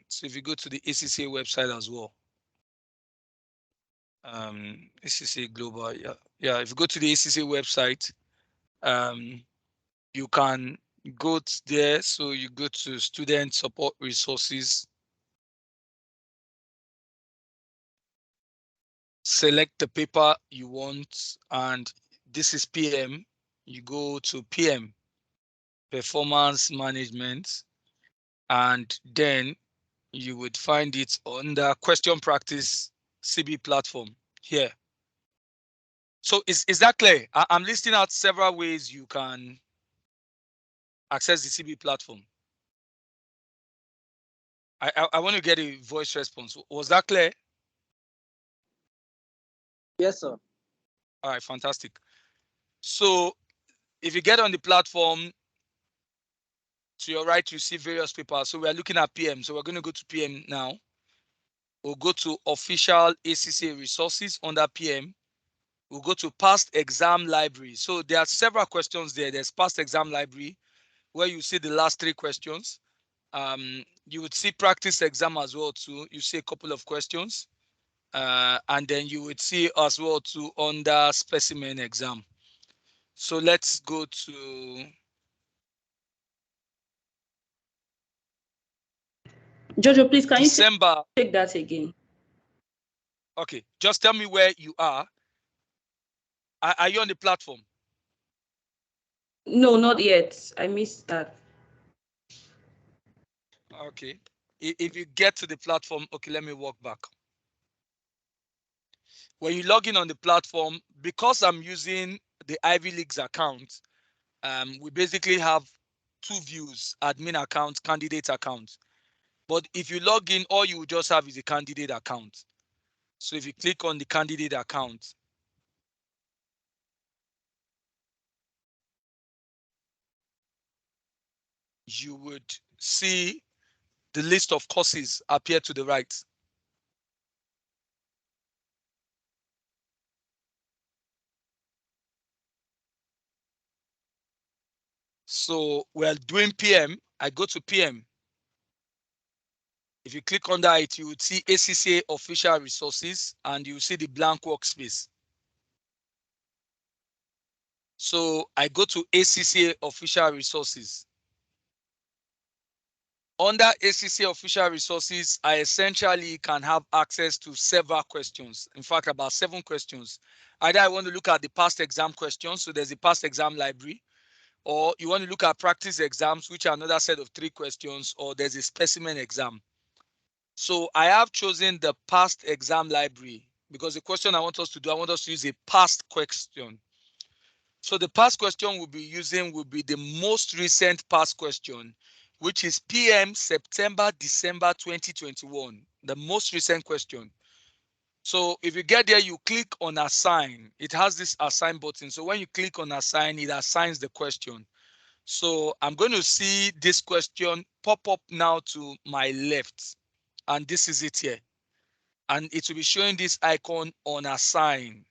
So if you go to the ACCA website as well, ACCA Global, yeah. If you go to the ACCA website, you can go there. So you go to Student Support Resources, select the paper you want, and this is PM. You go to PM, Performance Management, and then you would find it under Question Practice CB platform here. So is that clear? I'm listing out several ways you can access the CB platform. I want to get a voice response. Was that clear? Yes, sir. All right, fantastic. So if you get on the platform, to your right, you see various papers. So we are looking at PM. So we're going to go to PM now. We'll go to Official ACCA Resources under PM. We'll go to Past Exam Library. So there are several questions there. There's Past Exam Library, where you see the last 3 questions. You would see Practice Exam as well too. You see a couple of questions. And then you would see as well too under Specimen Exam. So let's go to Jojo, please, can December. you take that again? Okay, just tell me where you are. Are you on the platform? No, not yet. I missed that. Okay. If you get to the platform, okay, let me walk back. When you log in on the platform, because I'm using the Ivy League's account, we basically have 2 views: admin account, candidate account. But if you log in, all you will just have is a candidate account. So if you click on the candidate account, you would see the list of courses appear to the right. So we're doing PM. I go to PM. If you click under it, you would see ACCA Official Resources, and you see the blank workspace. So I go to ACCA Official Resources. Under ACCA Official Resources, I essentially can have access to several questions. In fact, about 7 questions. Either I want to look at the past exam questions, so there's a past exam library, or you want to look at practice exams, which are another set of 3 questions, or there's a specimen exam. So I have chosen the past exam library because the question I want us to do, I want us to use a past question. So the past question we'll be using will be the most recent past question, which is PM September-December 2021, the most recent question. So if you get there, you click on assign. It has this assign button. So when you click on assign, it assigns the question. So I'm going to see this question pop up now to my left. And this is it here. And it will be showing this icon on assign.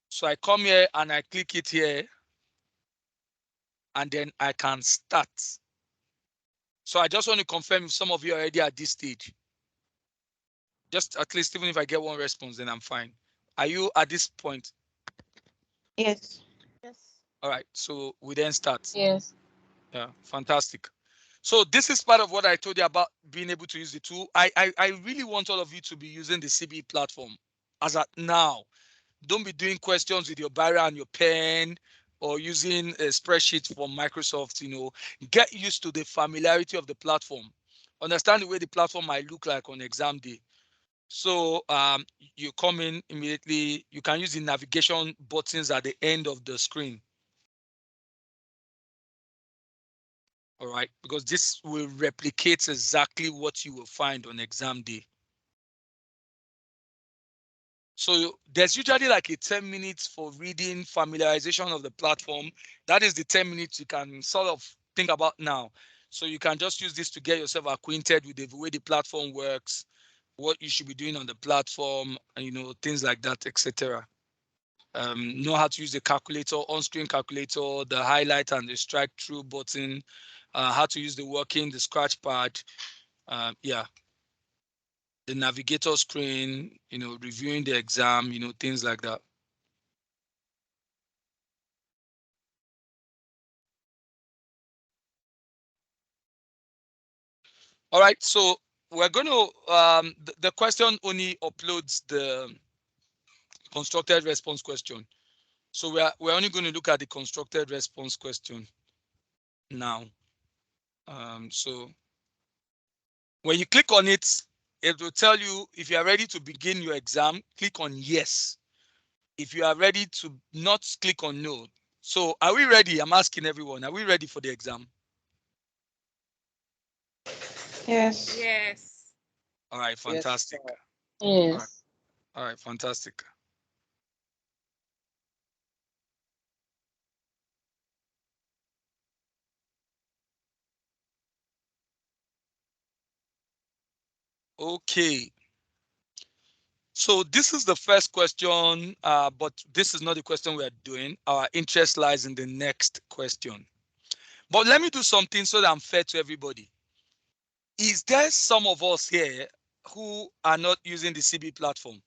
So I come here and I click it here. And then I can start. So I just want to confirm if some of you are already at this stage. Just at least, even if I get one response, then I'm fine. Are you at this point? Yes. Yes. All right, so we then start. Yes. Yeah, fantastic. So this is part of what I told you about being able to use the tool. I really want all of you to be using the CB platform as at now. Don't be doing questions with your biro and your pen or using a spreadsheet from Microsoft. Get used to the familiarity of the platform. Understand the way the platform might look like on exam day. So you come in immediately. You can use the navigation buttons at the end of the screen. All right, because this will replicate exactly what you will find on exam day. So there's usually like a 10 minutes for reading, familiarization of the platform. That is the 10 minutes you can sort of think about now. So you can just use this to get yourself acquainted with the way the platform works, what you should be doing on the platform, and things like that, etc. Know how to use the calculator, on-screen calculator, the highlight and the strike through button, how to use the working, the scratch pad, yeah, the navigator screen, reviewing the exam, things like that. All right, so we're going to, the question only uploads the constructed response question. So we're only going to look at the constructed response question now. So when you click on it, it will tell you if you are ready to begin your exam, click on yes. If you are ready to not, click on no. So are we ready? I'm asking everyone, are we ready for the exam? Yes. Yes. All right, fantastic. Yes. All right, fantastic. Okay. So this is the first question, but this is not the question we are doing. Our interest lies in the next question. But let me do something so that I'm fair to everybody. Is there some of us here who are not using the CB platform?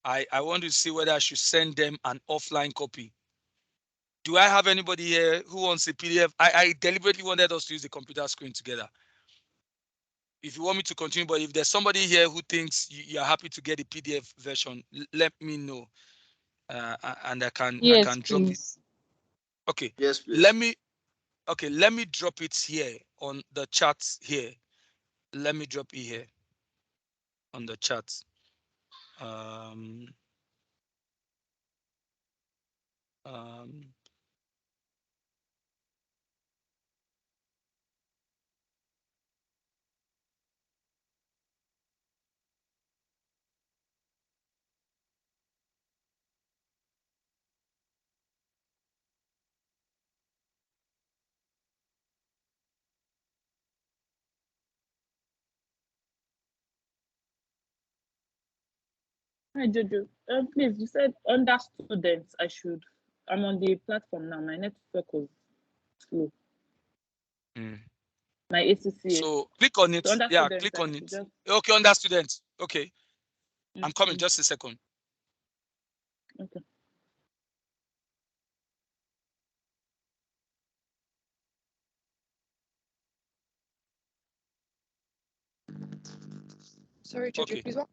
I want to see whether I should send them an offline copy. Do I have anybody here who wants a PDF? I deliberately wanted us to use the computer screen together. If you want me to continue, but if there's somebody here who thinks you're happy to get the PDF version, let me know. And I can drop it. Okay. Yes, please. Let me drop it here on the chat here. Let me drop it here on the chat. Um, um, Hi, Jojo. Please, you said under students, I'm on the platform now. My network was slow. My ACCS. So click on it. So under Yeah, students, click I on should it. just. Okay, under students. Okay, I'm coming. Okay. Just a second. Okay. Sorry, Jojo, Okay. please, what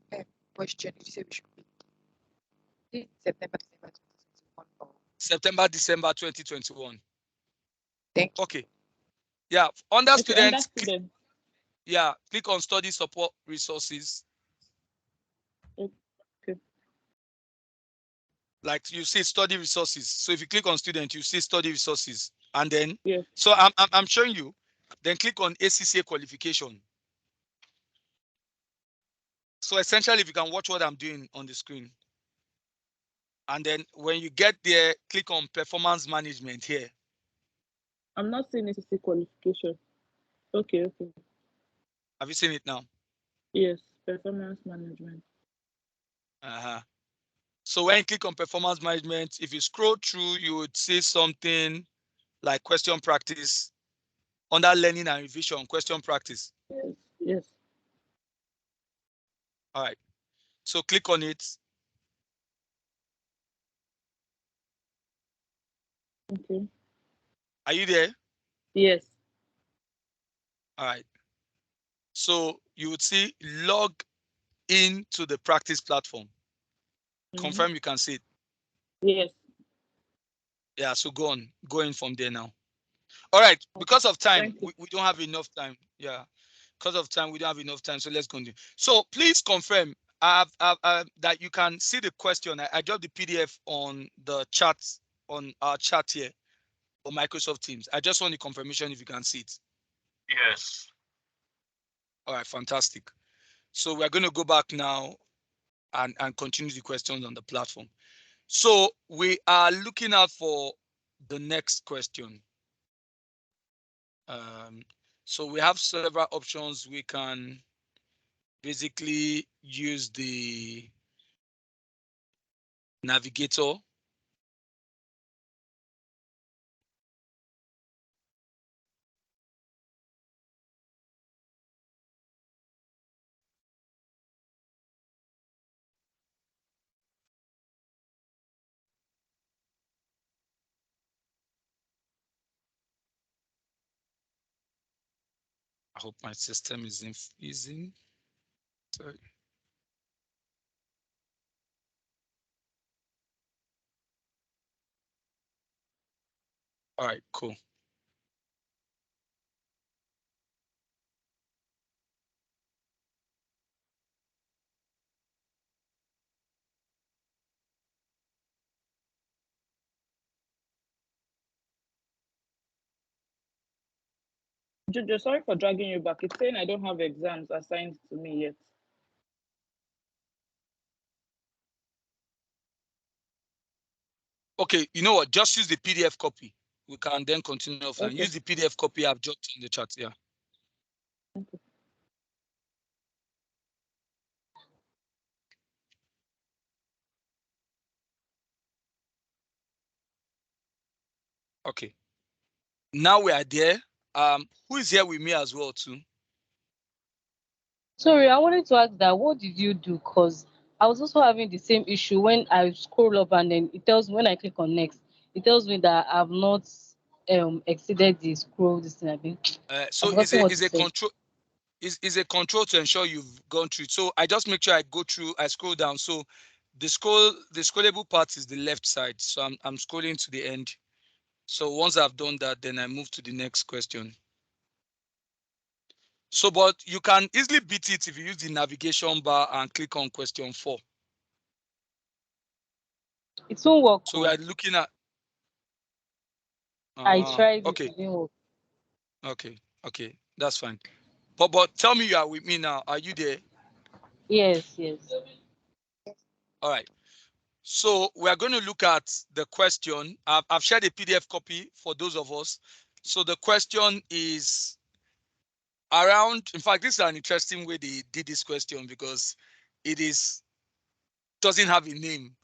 question did you say we should pick? Is it September, December 2021 or September, December 2021. thank you. Okay. Yeah, under Okay, under students, students. click on study support resources. Okay. Like you see study resources. So if you click on student, you see study resources. And then, Yes. so I'm showing you. Then click on ACCA qualification. So essentially, if you can watch what I'm doing on the screen. And then when you get there, click on performance management here. I'm not seeing ACC qualification. Okay. Have you seen it now? Yes, performance management. So when you click on performance management, if you scroll through, you would see something like question practice. Under learning and revision, question practice. Yes. All right. So click on it. Okay. Are you there? Yes. All right. So you would see log into the practice platform. Confirm you can see it. Yes. Yeah, so go in from there now. All right, because of time, we don't have enough time. Yeah, because of time, we don't have enough time. So let's continue. So please confirm that you can see the question. I dropped the PDF on the chat, on our chat here on Microsoft Teams. I just want the confirmation if you can see it. Yes. All right, fantastic. So we're going to go back now and continue the questions on the platform. So we are looking out for the next question. So we have several options. We can basically use the navigator. I hope my system is freezing. Sorry. All right, cool. Jojo, sorry for dragging you back. It's saying I don't have exams assigned to me yet. Okay, you know what? Just use the PDF copy. We can then continue offline. Okay. Use the PDF copy I've dropped in the chat. Yeah. Okay. Okay. Now we are there. Who is here with me as well too? Sorry, I wanted to ask that what did you do? Because I was also having the same issue when I scroll up and then it tells me when I click on next, it tells me that I've not exceeded the scroll this thing. I think So I've forgotten what is it a said. control is a control to ensure you've gone through it. So I just make sure I go through, I scroll down. So the scrollable part is the left side. So I'm scrolling to the end. So once I've done that, then I move to the next question. So, but you can easily beat it if you use the navigation bar and click on question 4. It won't work. So we are looking at. I tried it, Okay, it didn't work. okay, that's fine. But tell me you are with me now. Are you there? Yes, yes. All right. So we are going to look at the question. I've shared a PDF copy for those of us. So the question is around, in fact, this is an interesting way they did this question because it doesn't have a name,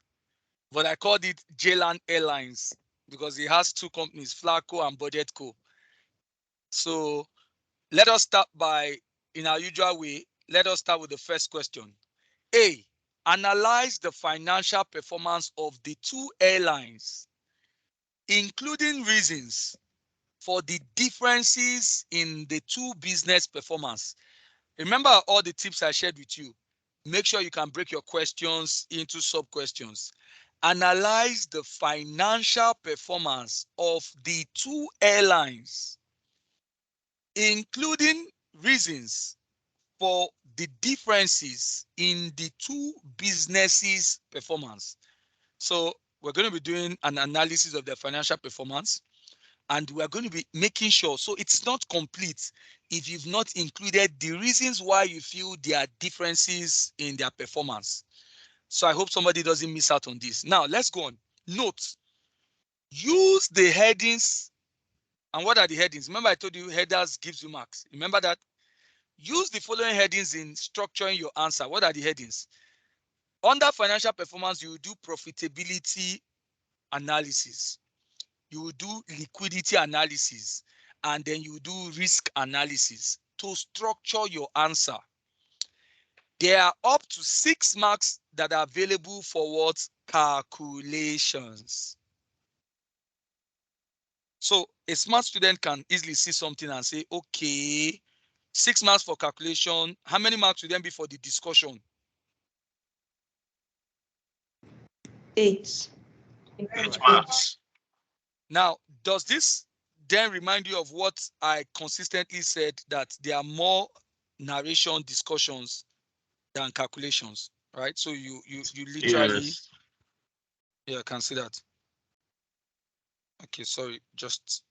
but I called it Jland Airlines because it has two companies, Flaco and Budgetco. So let us start by, in our usual way, let us start with the first question. A, analyze the financial performance of the two airlines, including reasons for the differences in the two business performance. Remember all the tips I shared with you. Make sure you can break your questions into sub-questions. Analyze the financial performance of the two airlines, including reasons for the differences in the two businesses' performance. So we're going to be doing an analysis of their financial performance, and we're going to be making sure. So it's not complete if you've not included the reasons why you feel there are differences in their performance. So I hope somebody doesn't miss out on this. Now let's go on. Note, use the headings. And what are the headings? Remember I told you headers gives you marks. Remember that? Use the following headings in structuring your answer. What are the headings? Under financial performance, you will do profitability analysis. You will do liquidity analysis, and then you will do risk analysis to structure your answer. There are up to 6 marks that are available for what? Calculations. So a smart student can easily see something and say, okay, 6 marks for calculation. How many marks will then be for the discussion? 8. 8 marks. Now, does this then remind you of what I consistently said, that there are more narration discussions than calculations, right? So you literally, yeah, can see that. Okay, sorry, just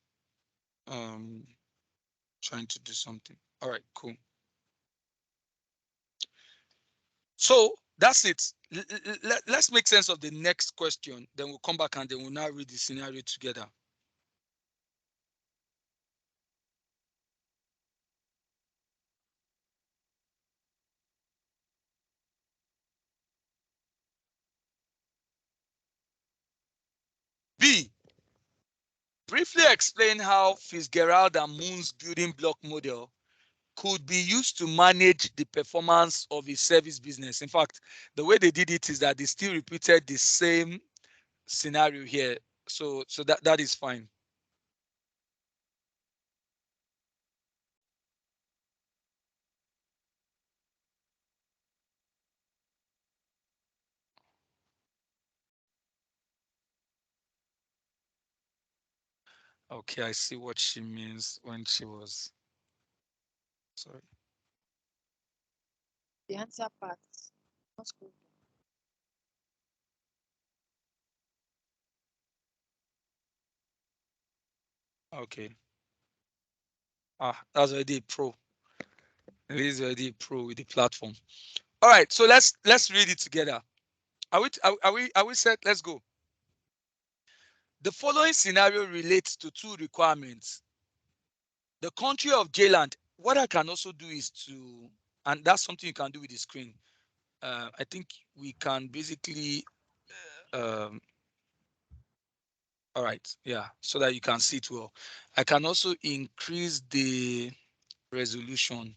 trying to do something. All right, cool. So that's it. Let's make sense of the next question. Then we'll come back and then we'll now read the scenario together. B, briefly explain how Fitzgerald and Moon's building block model could be used to manage the performance of a service business. In fact, the way they did it is that they still repeated the same scenario here. So that is fine. Okay, I see what she means when she was. Sorry. The answer part. Not scroll down. Okay. That's already a pro. It is already a pro with the platform. All right, so let's read it together. Are we set? Let's go. The following scenario relates to two requirements. The country of J-land. What I can also do is to, and that's something you can do with the screen. I think we can basically, all right, yeah, so that you can see it well. I can also increase the resolution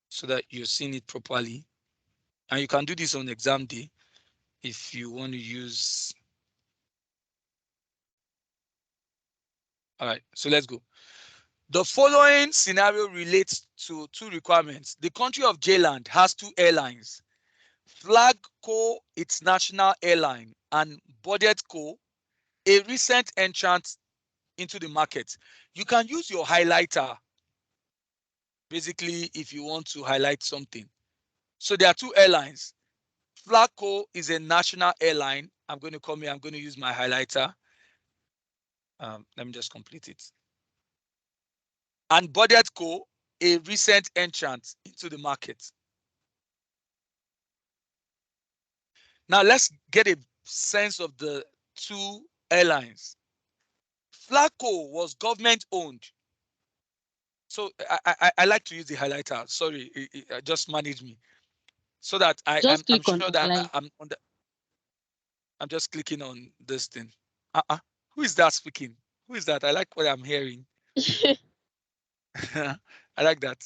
so that you're seeing it properly. And you can do this on exam day if you want to use. All right, so let's go. The following scenario relates to two requirements. The country of J-land has two airlines, Flag Co, its national airline, and Budget Co, a recent entrant into the market. You can use your highlighter, basically, if you want to highlight something. So there are two airlines. Flag Co is a national airline. I'm going to come here. I'm going to use my highlighter. Let me just complete it. And Budget Co, a recent entrant into the market. Now let's get a sense of the two airlines. Flag Co was government owned. So I like to use the highlighter. Sorry, it just manage me. So that Just I'm click on sure that highlight. I'm just clicking on this thing. Who is that speaking? Who is that? I like what I'm hearing. I like that.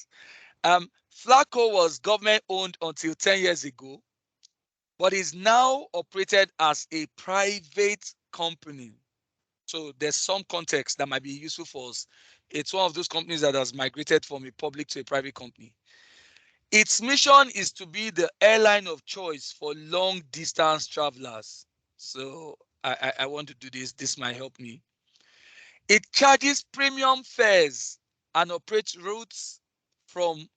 Flaco was government owned until 10 years ago, but is now operated as a private company. So there's some context that might be useful for us. It's one of those companies that has migrated from a public to a private company. Its mission is to be the airline of choice for long distance travelers. So I want to do this. This might help me. It charges premium fares and operates routes from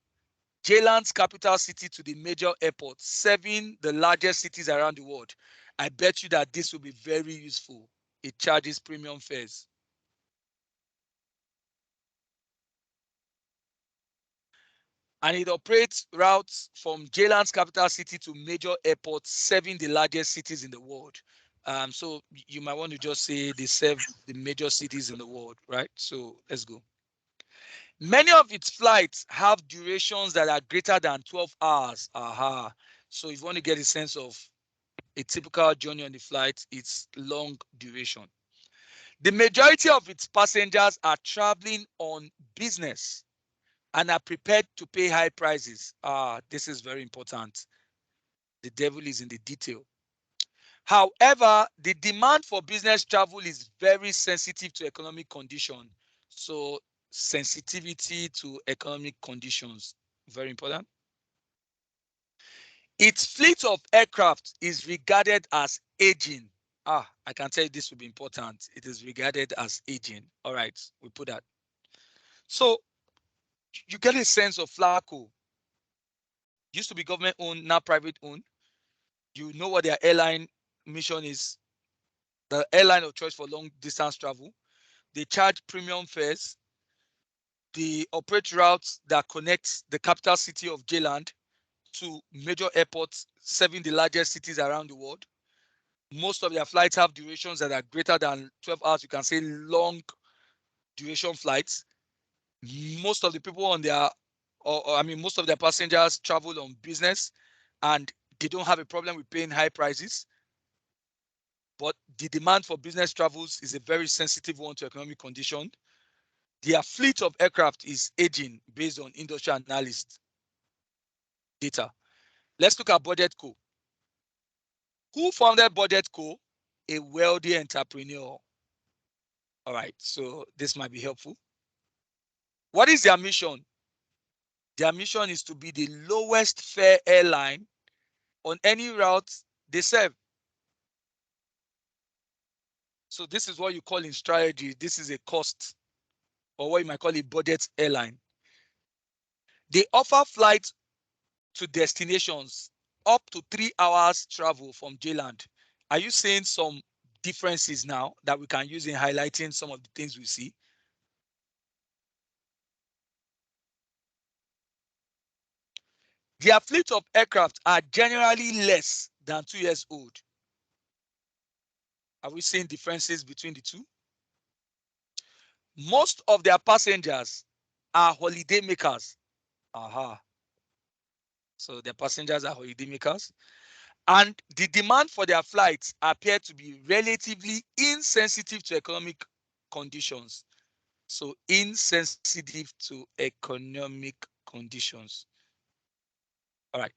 J-land's capital city to the major airports, serving the largest cities around the world. I bet you that this will be very useful. It charges premium fares. And it operates routes from J-land's capital city to major airports, serving the largest cities in the world. So you might want to just say they serve the major cities in the world, right? So let's go. Many of its flights have durations that are greater than 12 hours. Aha. So if you want to get a sense of a typical journey on the flight, it's long duration. The majority of its passengers are traveling on business and are prepared to pay high prices. This is very important. The devil is in the detail. However, the demand for business travel is very sensitive to economic condition. So sensitivity to economic conditions, very important. Its fleet of aircraft is regarded as aging. I can tell you this will be important. It is regarded as aging. All right, we put that. So you get a sense of Flaco. Used to be government owned, now private owned. You know what their airline mission is. The airline of choice for long distance travel. They charge premium fares. They operate routes that connect the capital city of J-land to major airports serving the largest cities around the world. Most of their flights have durations that are greater than 12 hours. You can say long duration flights. Most of the people on their, most of their passengers travel on business and they don't have a problem with paying high prices. But the demand for business travels is a very sensitive one to economic condition. Their fleet of aircraft is aging based on industry analyst data. Let's look at Budget Co. Who founded Budget Co? A wealthy entrepreneur. All right, so this might be helpful. What is their mission? Their mission is to be the lowest fare airline on any route they serve. So this is what you call in strategy. This is a cost, or what you might call a budget airline. They offer flights to destinations up to 3 hours travel from J-Land. Are you seeing some differences now that we can use in highlighting some of the things we see? Their fleet of aircraft are generally less than 2 years old. Are we seeing differences between the two? Most of their passengers are holiday makers. Aha. So their passengers are holiday makers. And the demand for their flights appear to be relatively insensitive to economic conditions. So insensitive to economic conditions. All right.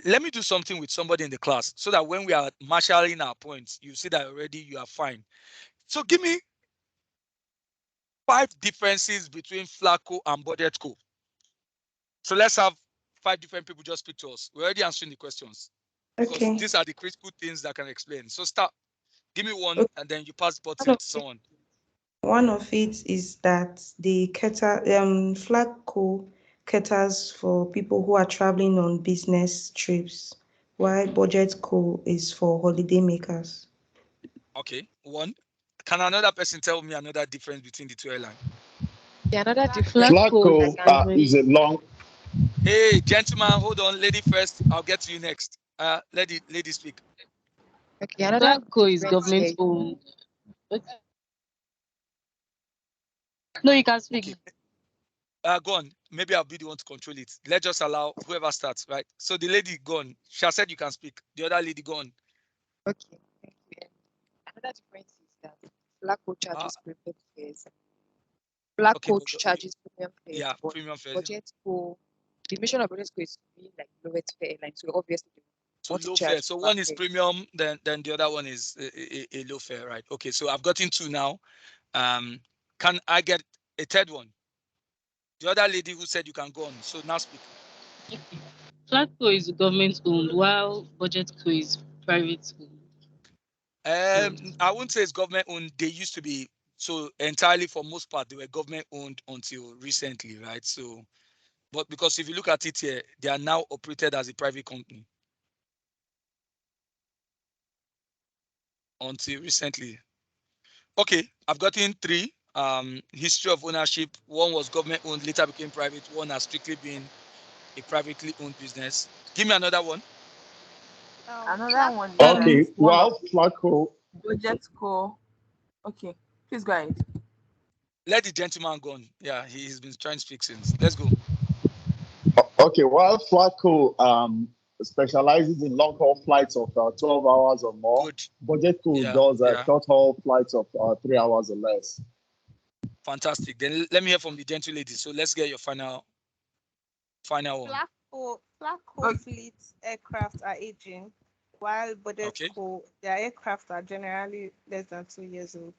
Let me do something with somebody in the class so that when we are marshalling our points, you see that already you are fine. So give me 5 differences between Flacco and Budget Co. So let's have 5 different people just speak to us. We're already answering the questions. Because Okay. these are the critical things that can explain. So start. Give me one, Okay. and then you pass the button to someone. One of it is that the Flagco caters for people who are traveling on business trips, while Budget Co is for holiday makers. Okay, one. Can another person tell me another difference between the two airlines? Yeah, another difference. Flacco Flacco is a long. Hey, gentlemen, hold on. Lady first. I'll get to you next. Lady speak. Okay, another Flacco is difference government here. owned. No, you can speak. Okay. Go on. Maybe I'll be the one to control it. Let's just allow whoever starts, right? So the lady gone. She has said you can speak. The other lady gone. Okay, thank you. Another difference is that Flacco charges premium fares. Black Okay, coach charges premium fares, yeah, but premium fares. Budget Co, the mission of Budget Co is to be like lowest fare airline. So obviously they So want to low charge fare. So lower one is fares. premium, then the other one is a low fare, right? Okay, so I've gotten 2 now. Can I get a third one? The other lady who said you can go on. So now speak. Flagco is government owned, while Budget Co is private owned. I wouldn't say it's government owned. They used to be, so entirely for most part they were government owned until recently, right? So, but because if you look at it here, they are now operated as a private company until recently. Okay, I've gotten 3. History of ownership. One was government owned, later became private. One has strictly been a privately owned business. Give me another one. Another one is Okay, one well, of Flacco. Budget Co. Okay, please go ahead. Let the gentleman go on. Yeah, he's been trying to speak since. Let's go. Okay, well, Flacco specializes in long haul flights of 12 hours or more. Good. Budget Co Yeah, does yeah. short haul flights of 3 hours or less. Fantastic. Then let me hear from the gentle lady. So let's get your final one. Flacco fleet aircraft are aging, while Budget Co, their aircraft are generally less than 2 years old.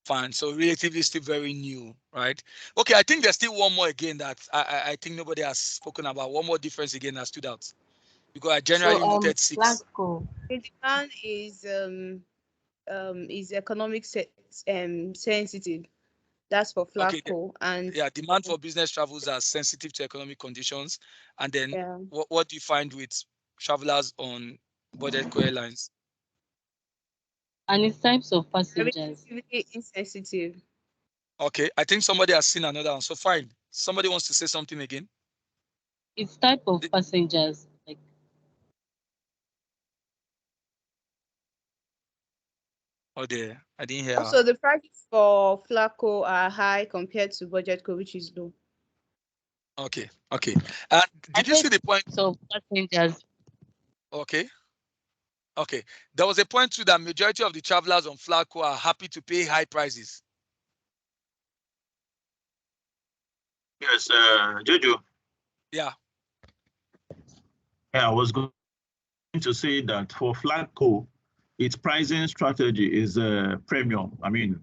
Fine. So relatively still very new, right? Okay, I think there's still one more again that I think nobody has spoken about. One more difference again that stood out. Because I generally noted 6. Flacco. The demand is economic sensitive. That's for Flacco. Okay, And yeah, demand for business travels are sensitive to economic conditions. And then what do you find with travelers on Budget Co airlines? And its types of passengers. Relatively insensitive. Okay, I think somebody has seen another one. So fine. Somebody wants to say something again? Its type of passengers. Like Oh dear, I didn't hear. Also, the prices for Flacco are high compared to Budget Co, which is low. Okay. Did you see the point? of passengers. Okay. There was a point too that majority of the travelers on Flacco are happy to pay high prices. Yes, Jojo. Yeah. I was going to say that for Flagco, its pricing strategy is premium. I mean,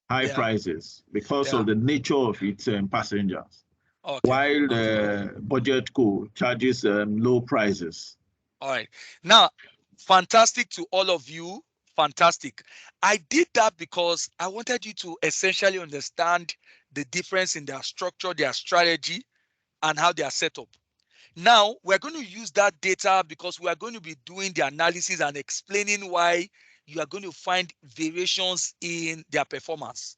high prices because of the nature of its passengers. Okay. While Budget Co charges low prices. All right. Now, fantastic to all of you Fantastic. I did that because I wanted you to essentially understand the difference in their structure, their strategy, and how they are set up. Now, we're going to use that data because we are going to be doing the analysis and explaining why you are going to find variations in their performance.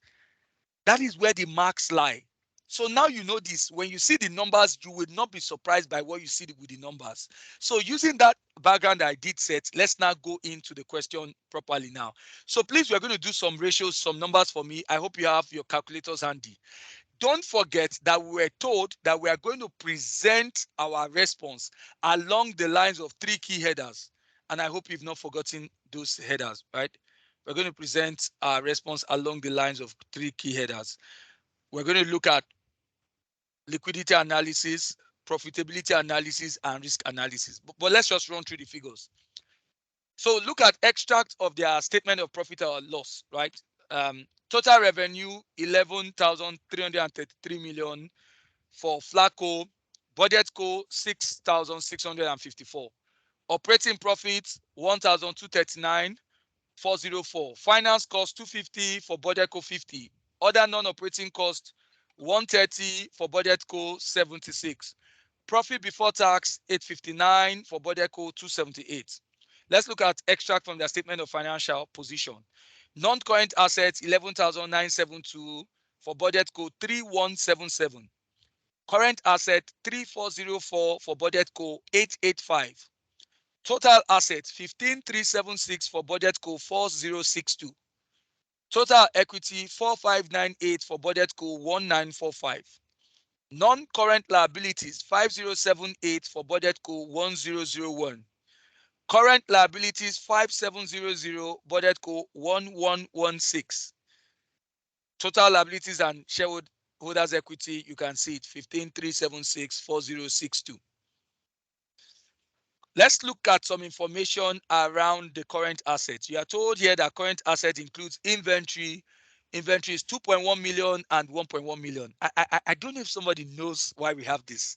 That is where the marks lie. So now you know this. When you see the numbers, you will not be surprised by what you see with the numbers. So using that background I did set, let's now go into the question properly now. So please, we're going to do some ratios, some numbers for me. I hope you have your calculators handy. Don't forget that we were told that we are going to present our response along the lines of 3 key headers. And I hope you've not forgotten those headers, right? We're going to present our response along the lines of 3 key headers. We're going to look at liquidity analysis, profitability analysis, and risk analysis. But let's just run through the figures. So look at extract of their statement of profit or loss, right? Total revenue, 11,333 million for Flacco. Budget Co, 6,654. Operating profits, 1,239,404. Finance cost, 250 for Budget Co, 50. Other non-operating cost, 130 for Budget Co, 76. Profit before tax, 859 for Budget Co, 278. Let's look at extract from their statement of financial position. Non-current assets, 11,972 for Budget Co, 3177. Current asset, 3404 for Budget Co, 885. Total assets, 15,376 for Budget Co, 4062. Total equity, 4598 for Budget Co, 1945. Non-current liabilities, 5078 for Budget Co, 1001. Current liabilities, 5700, Budget Co, 1116. Total liabilities and shareholders equity, you can see it, 15,376, 4062. Let's look at some information around the current assets. You are told here that current asset includes inventory. Inventory is 2.1 million and 1.1 million. I don't know if somebody knows why we have this.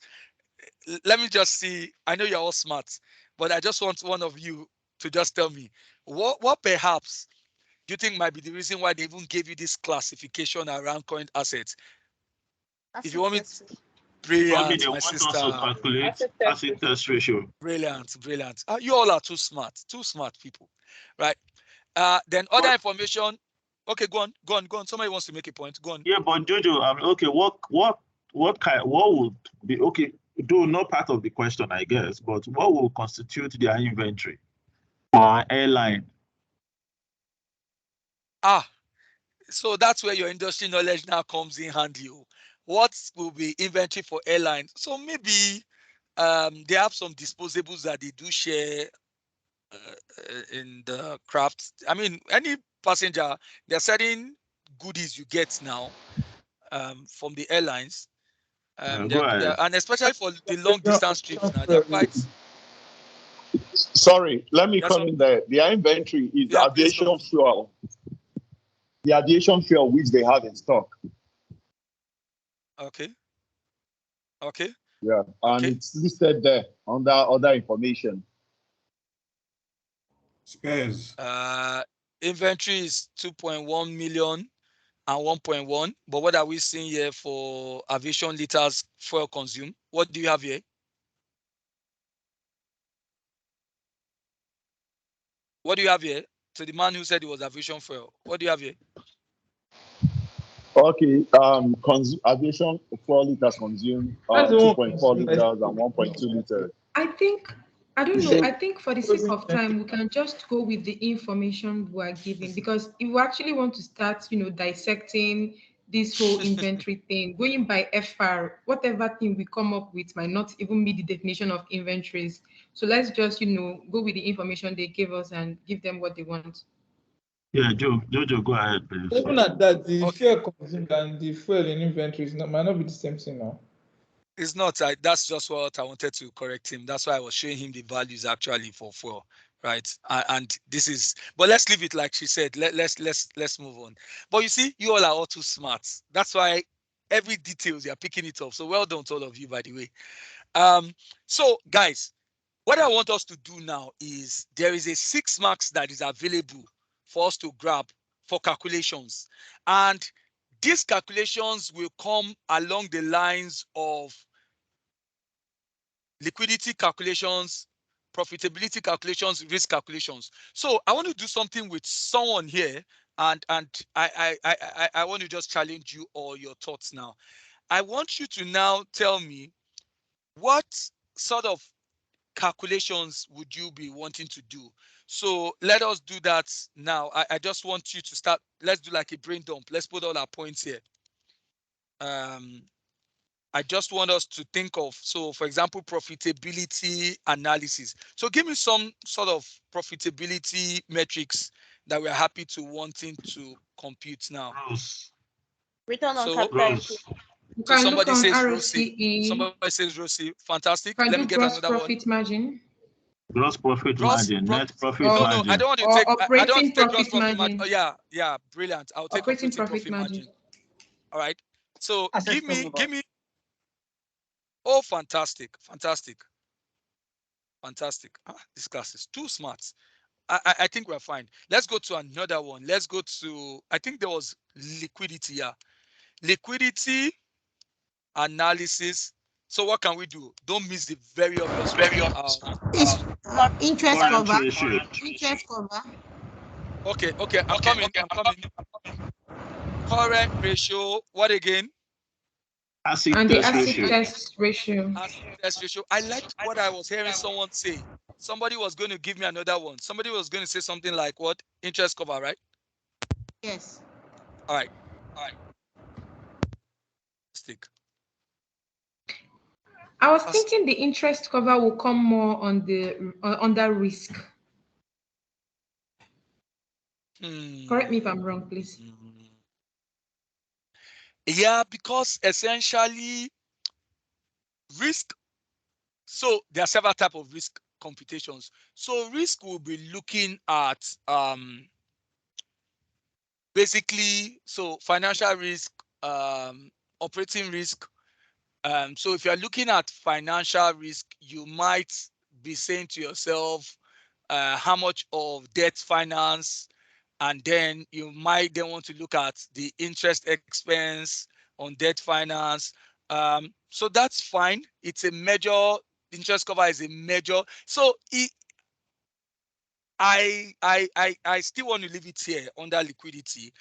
Let me just see. I know you're all smart, but I just want one of you to just tell me what perhaps do you think might be the reason why they even gave you this classification around current assets? If you want me, brilliant, my sister. Also calculate asset test ratio. Brilliant. You all are too smart people, right? Then other information. Okay, go on. Somebody wants to make a point. Go on. Yeah, but Jojo, okay, what would be okay? Though not part of the question, I guess, but what will constitute their inventory for airline? So that's where your industry knowledge now comes in handy. What will be inventory for airlines? So maybe they have some disposables that they do share in the craft. I mean, any passenger, there are certain goodies you get now from the airlines. And especially for the long distance trips now, they're quite. Sorry, let me come in there. Their inventory is aviation fuel. The aviation fuel which they have in stock. Okay. Yeah, and it's listed there under other information. Spares. Inventory is 2.1 million and 1.1. But what are we seeing here for aviation liters fuel consumed? What do you have here? What do you have here? To the man who said it was aviation fuel, what do you have here? Okay, aviation fuel liters consumed 2.4 liters and 1.2 liters. I don't know. I think for the sake of time, we can just go with the information we are giving, because if we actually want to start, dissecting this whole inventory thing, going by FR, whatever thing we come up with might not even meet the definition of inventories. So let's just, go with the information they give us and give them what they want. Yeah, Jojo, go ahead, please. Even at that, the fuel consumed and the fuel in inventories might not be the same thing now. It's not. That's just what I wanted to correct him. That's why I was showing him the values actually for fuel, right? And this is. But let's leave it like she said. Let's move on. But you see, you all are all too smart. That's why every details you're picking it up. So well done to all of you, by the way. So guys, what I want us to do now is there is a 6 marks that is available for us to grab for calculations. And these calculations will come along the lines of liquidity calculations, profitability calculations, risk calculations. So I want to do something with someone here, and I want to just challenge you or your thoughts now. I want you to now tell me what sort of calculations would you be wanting to do. So let us do that now. I just want you to start. Let's do like a brain dump. Let's put all our points here. I just want us to think of, so for example, profitability analysis. So give me some sort of profitability metrics that we're happy to wanting to compute now. Return on So, capital employed. so somebody says ROCE. somebody says ROCE. Fantastic. Can Let me do get gross another one. profit margin. Gross profit margin, net profit no, margin. I don't want to Or take. I don't want operating to take gross profit profit margin. margin. Oh, yeah, brilliant. I'll take operating profit margin. All right. So give me. Oh, fantastic. This class is too smart. I think we're fine. Let's go to another one. Let's go to, I think there was liquidity. Yeah. Liquidity analysis. So what can we do? Don't miss the very obvious one. Interest cover. Interest cover. Okay, I'm coming. Current ratio. What again? Acid test ratio. Acid test ratio. I liked what I was hearing someone say. Somebody was going to give me another one. Somebody was going to say something like what? Interest cover, right? Yes. All right. Stick. I was thinking the interest cover will come more on the under risk. Correct me if I'm wrong, please. Yeah, because essentially risk. So there are several types of risk computations. So risk will be looking at basically, so financial risk, operating risk. So if you're looking at financial risk, you might be saying to yourself, how much of debt finance, and then you might then want to look at the interest expense on debt finance. So that's fine. It's a measure. Interest cover is a measure. So I still want to leave it here under liquidity,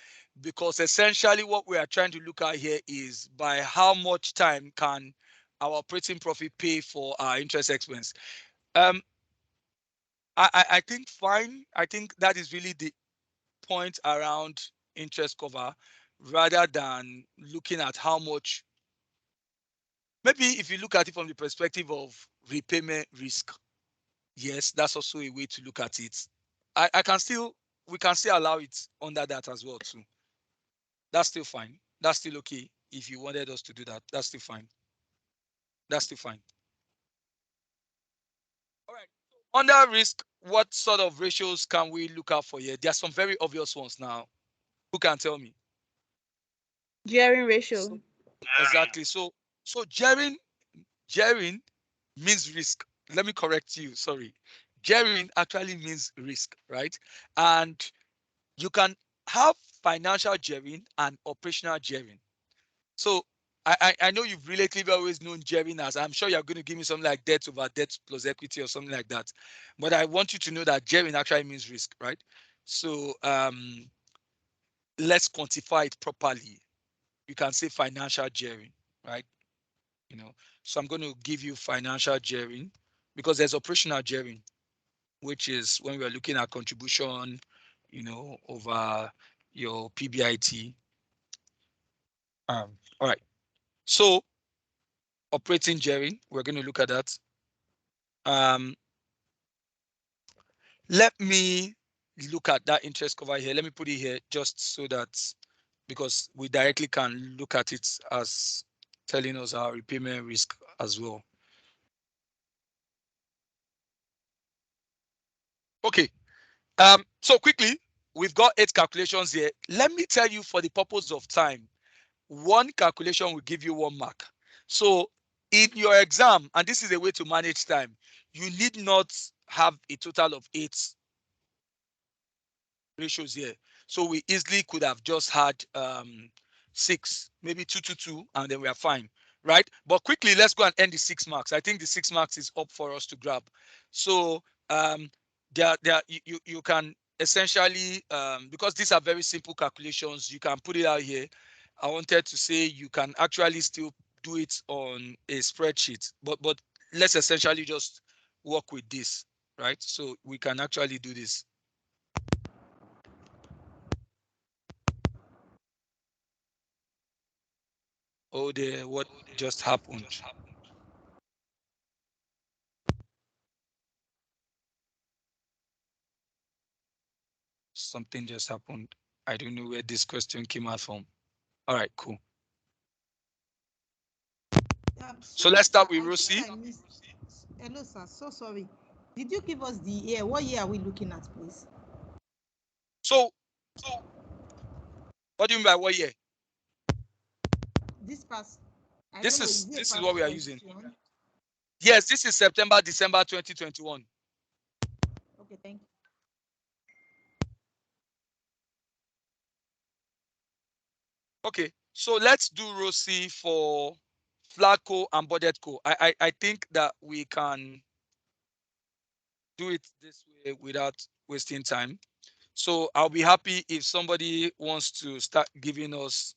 because essentially what we are trying to look at here is by how much time can our operating profit pay for our interest expense. I think fine. I think that is really the point around interest cover, rather than looking at how much. Maybe if you look at it from the perspective of repayment risk, yes, that's also a way to look at it. We can still allow it under that as well too. That's still fine. That's still okay. If you wanted us to do that, that's still fine. All right. Under risk, what sort of ratios can we look out for here? There are some very obvious ones now. Who can tell me? Gearing ratio. Exactly. So gearing means risk. Let me correct you. Sorry. Gearing actually means risk, right? And you can have financial gearing and operational gearing. So I know you've relatively always known gearing as, I'm sure you're going to give me something like debt over debt plus equity or something like that. But I want you to know that gearing actually means risk, right? So let's quantify it properly. You can say financial gearing, right? So I'm going to give you financial gearing, because there's operational gearing, which is when we're looking at contribution, over your PBIT. All right. So operating gearing, we're going to look at that. Let me look at that interest cover here. Let me put it here just so that, because we directly can look at it as telling us our repayment risk as well. Okay. So quickly, we've got 8 calculations here. Let me tell you, for the purpose of time, one calculation will give you 1 mark. So in your exam, and this is a way to manage time, you need not have a total of 8 ratios here. So we easily could have just had 6, maybe 2 to 2, and then we are fine, right? But quickly, let's go and end the 6 marks. I think the 6 marks is up for us to grab. So you can essentially, because these are very simple calculations, you can put it out here. I wanted to say you can actually still do it on a spreadsheet, but let's essentially just work with this, right? So we can actually do this. Oh dear, what just happened? Something just happened. I don't know where this question came out from. All right, cool. So let's start with Rosie. Hello, sir. So sorry. Did you give us the year? What year are we looking at, please? So what do you mean by what year? This past. This is what we are using. Yes, this is September, December 2021. Okay, thank you. Okay, so let's do Rosie for Flacco and Budgetco. I think that we can do it this way without wasting time. So I'll be happy if somebody wants to start giving us,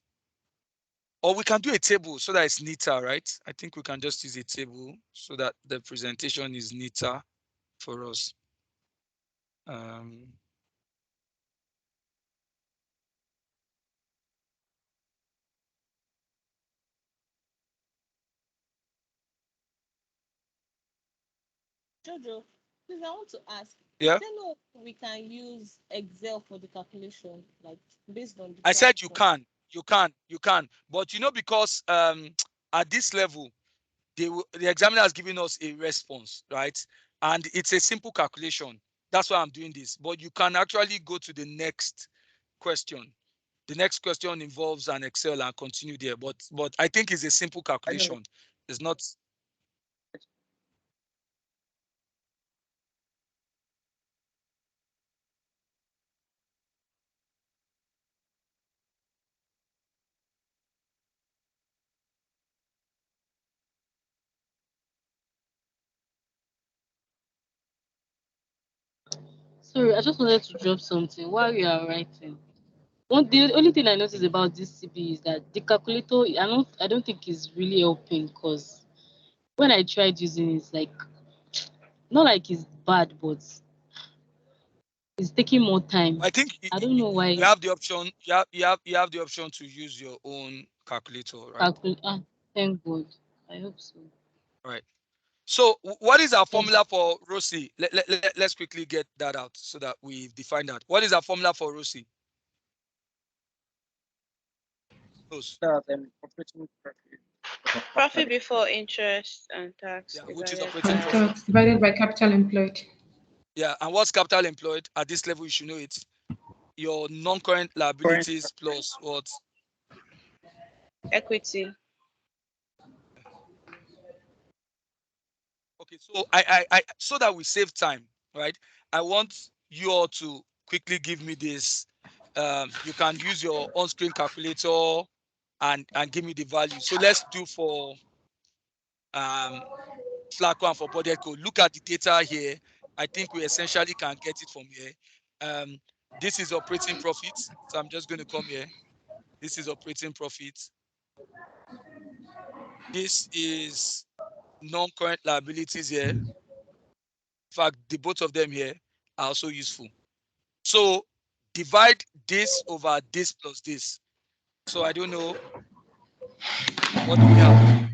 or we can do a table so that it's neater, right? I think we can just use a table so that the presentation is neater for us. Jojo, please, I want to ask. Yeah. Is there no we can use Excel for the calculation, like based on the I said you platform? you can, but you know, because at this level, the examiner has given us a response, right? And it's a simple calculation. That's why I'm doing this. But you can actually go to the next question. The next question involves an Excel and continue there. But I think it's a simple calculation. It's not. Sorry, I just wanted to drop something while you are writing. The only thing I noticed about this CB is that the calculator, I don't think is really helping, because when I tried using it, it's like, not like it's bad, but it's taking more time. I think I don't know why. You have the option. You have the option to use your own calculator, right? Thank God. I hope so. Right. So what is our formula for Rosie? Let's quickly get that out so that we've defined that. What is our formula for Rosie? Profit before interest and tax. Yeah, which is operating profit. Divided by capital employed. Yeah, and what's capital employed? At this level, you should know it. Your non-current liabilities plus what? Equity. Okay, so I so that we save time, right? I want you all to quickly give me this. You can use your on-screen calculator and give me the value. So let's do for Flacco and for Budgetco. Look at the data here. I think we essentially can get it from here. This is operating profit. So I'm just going to come here. This is operating profit. This is non-current liabilities here. In fact, the both of them here are also useful. So divide this over this plus this. So I don't know. What do we have?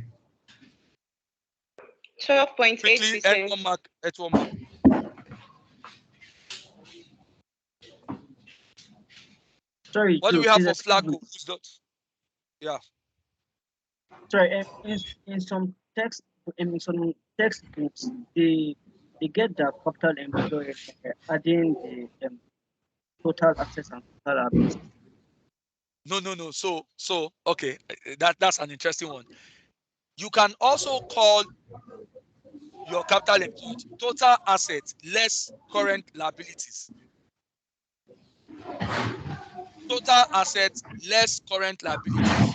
12.8%. At one mark. Sorry. What do we have for Flacco? Yeah. Sorry. In some textbooks, they get the capital employed adding the total assets and total liabilities. No. So okay, that's an interesting one. You can also call your capital employed total assets less current liabilities. Total assets less current liabilities.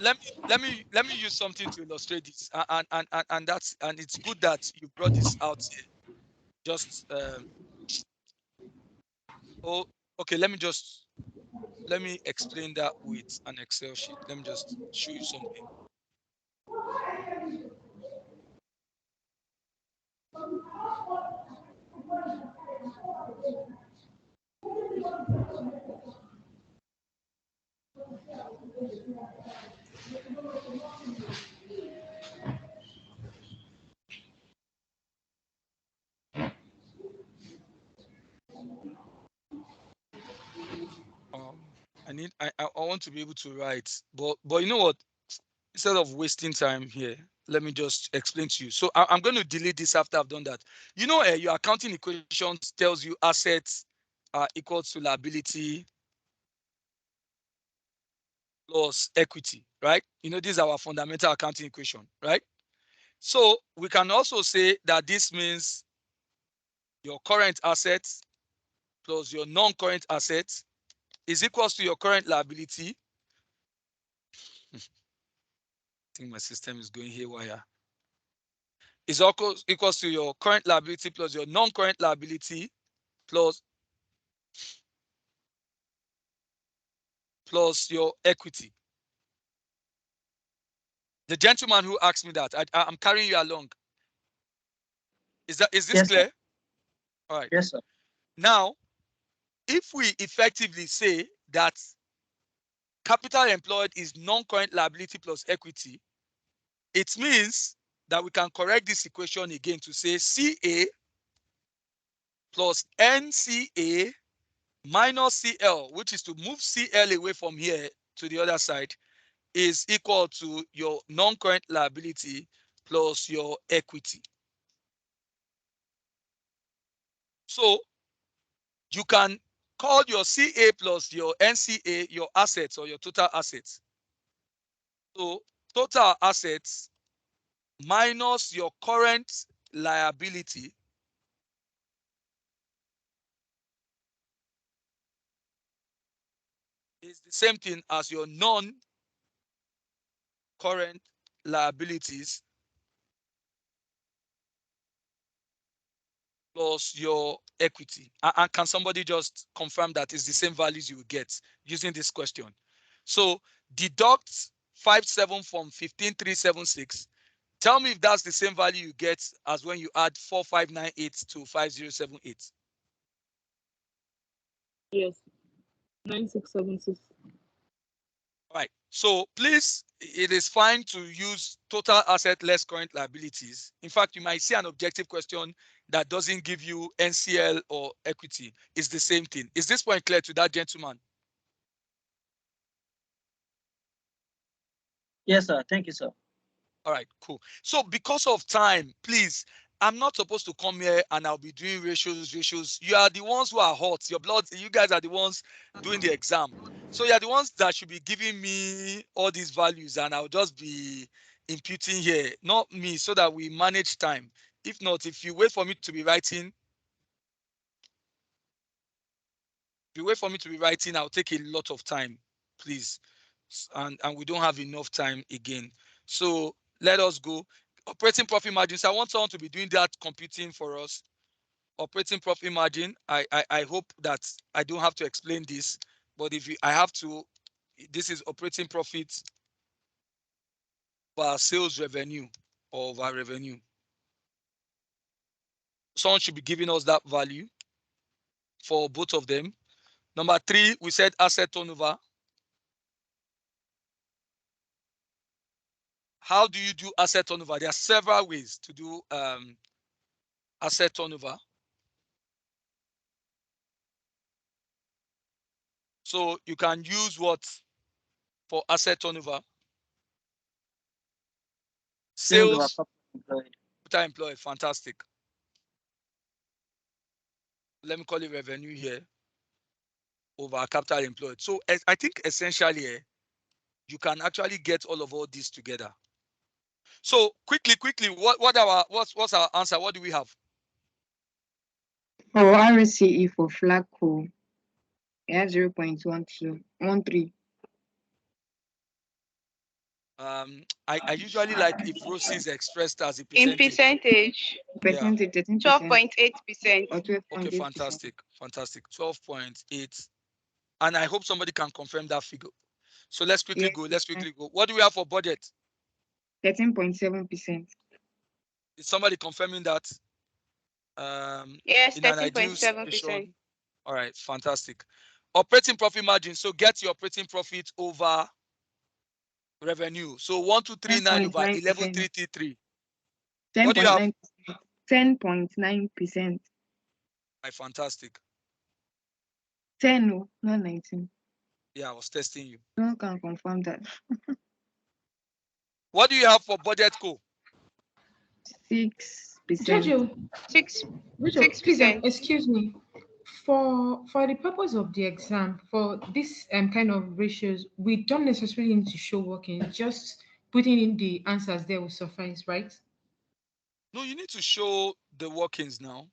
Look, let me use something to illustrate this, and it's good that you brought this out here. Just okay. Let me explain that with an Excel sheet. Let me just show you something. I want to be able to write, but you know what? Instead of wasting time here, let me just explain to you. So I'm going to delete this after I've done that. You know, your accounting equations tells you assets are equal to liability plus equity, right? You know, this is our fundamental accounting equation, right? So we can also say that this means your current assets plus your non-current assets is equals to your current liability. I think my system is going haywire. Is equals to your current liability plus your non-current liability plus your equity. The gentleman who asked me that, I'm carrying you along. Is this Yes, clear? sir. All right. Yes, sir. Now, if we effectively say that capital employed is non-current liability plus equity, it means that we can correct this equation again to say CA plus NCA minus CL, which is to move CL away from here to the other side, is equal to your non-current liability plus your equity. So you can call your CA plus your NCA your assets or your total assets. So total assets minus your current liability is the same thing as your non-current liabilities plus your equity. And can somebody just confirm that it's the same values you will get using this question? So deduct 57 from 15376. Tell me if that's the same value you get as when you add 4598 to 5078. Yes, 9676. All right. So please, it is fine to use total asset less current liabilities. In fact, you might see an objective question that doesn't give you NCL or equity. It's the same thing. Is this point clear to that gentleman? Yes, sir. Thank you, sir. All right, cool. So because of time, please, I'm not supposed to come here and I'll be doing ratios. You are the ones who are hot. Your blood, you guys are the ones doing the exam. So you're the ones that should be giving me all these values and I'll just be imputing here, not me, so that we manage time. If not, if you wait for me to be writing, I'll take a lot of time, please. And we don't have enough time again. So let us go. Operating profit margins. I want someone to be doing that computing for us. Operating profit margin. I hope that I don't have to explain this, but I have to, this is operating profit per sales revenue of our revenue. Someone should be giving us that value for both of them. Number 3, we said asset turnover. How do you do asset turnover? There are several ways to do asset turnover. So you can use what for asset turnover? Sales capital employed. Fantastic. Let me call it revenue here over capital employed. So I think essentially you can actually get all this together. So quickly, what's our answer? What do we have? For RCE for flag coal, It has 0.1213. I usually like if ROCE is expressed as a In percentage. percentage, Percentage, 12.8%. or 12.8%. Okay, fantastic. 12.8. And I hope somebody can confirm that figure. So let's quickly go. What do we have for budget? 13.7%. Is somebody confirming that? Yes, In an ideal 13.7%. situation. All right, fantastic. Operating profit margin. So get your operating profit over revenue. So 1239 over 11333. What do you have? 10.9%. Right, fantastic. 10, no, not 19. Yeah, I was testing you. No one can confirm that. What do you have for budget co? 6%. Jojo, 6%. please, excuse me. For the purpose of the exam, for this kind of ratios, we don't necessarily need to show working. Just putting in the answers there will suffice, right? No, you need to show the workings now.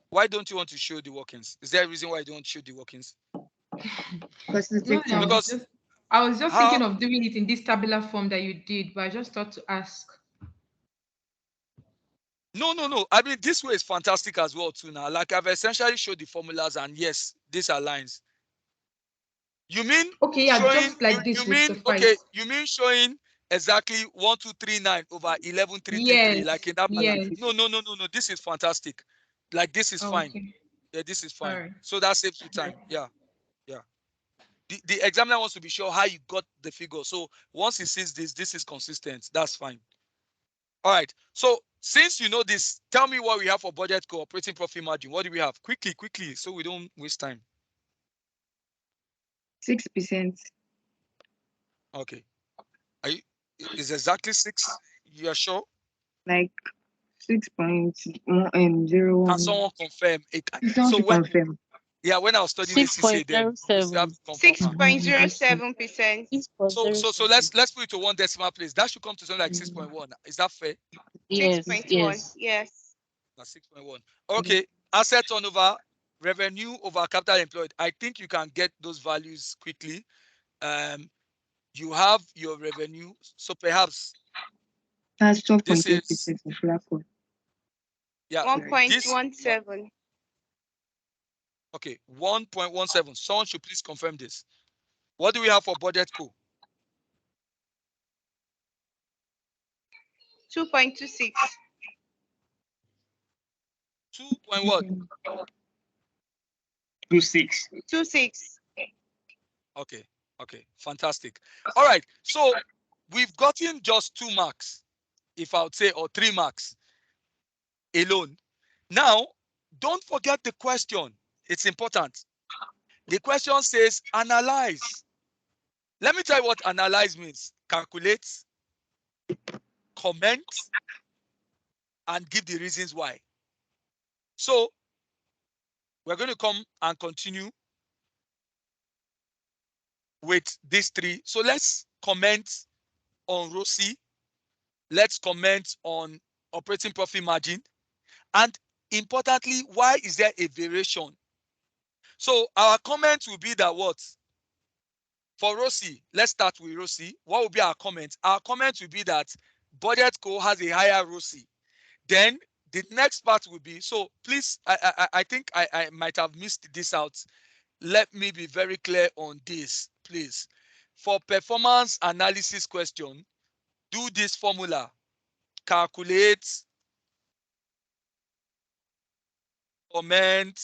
Why don't you want to show the workings? Is there a reason why you don't show the workings? Because I was just thinking of doing it in this tabular form that you did, but I just thought to ask. No. I mean, this way is fantastic as well too now. Like I've essentially showed the formulas and yes, this aligns. You mean okay, yeah, showing, just like this would suffice. Okay, you mean showing exactly 1239 over 11333 yes, like in that pattern? yes. No. This is fantastic. Like this is fine. Okay. Yeah, this is fine. Right. So that saves you time. Yeah. The examiner wants to be sure how you got the figure. So once he sees this is consistent. That's fine. All right. So since you know this, tell me what we have for budget cooperating profit margin. What do we have? Quickly, so we don't waste time. 6%. Okay. Is exactly 6? You are sure? Like 6.01. Can someone confirm? Confirm. Yeah, when I was studying the CCA, then 6.07%. So let's put it to one decimal place. That should come to something like 6.1. Is that fair? 6.1. Yes. That's 6.1. Okay. Asset turnover, revenue over capital employed. I think you can get those values quickly. You have your revenue, so perhaps that's 12.8% of Flacco. Yeah, 1.17. Okay, 1.17. Someone should please confirm this. What do we have for budget co? 2.26. 2. What? 26. Okay, fantastic. All right, so we've gotten just 2 marks, if I would say, or 3 marks alone. Now, don't forget the question. It's important. The question says analyze. Let me tell you what analyze means. Calculate, comment, and give the reasons why. So we're going to come and continue with these 3. So let's comment on ROCE. Let's comment on operating profit margin. And importantly, why is there a variation? So our comment will be that what? For ROCE, let's start with ROCE. What will be our comment? Our comment will be that Budget Co has a higher ROCE. Then the next part will be, so please, I think I might have missed this out. Let me be very clear on this, please. For performance analysis question, do this formula. Calculate, comment,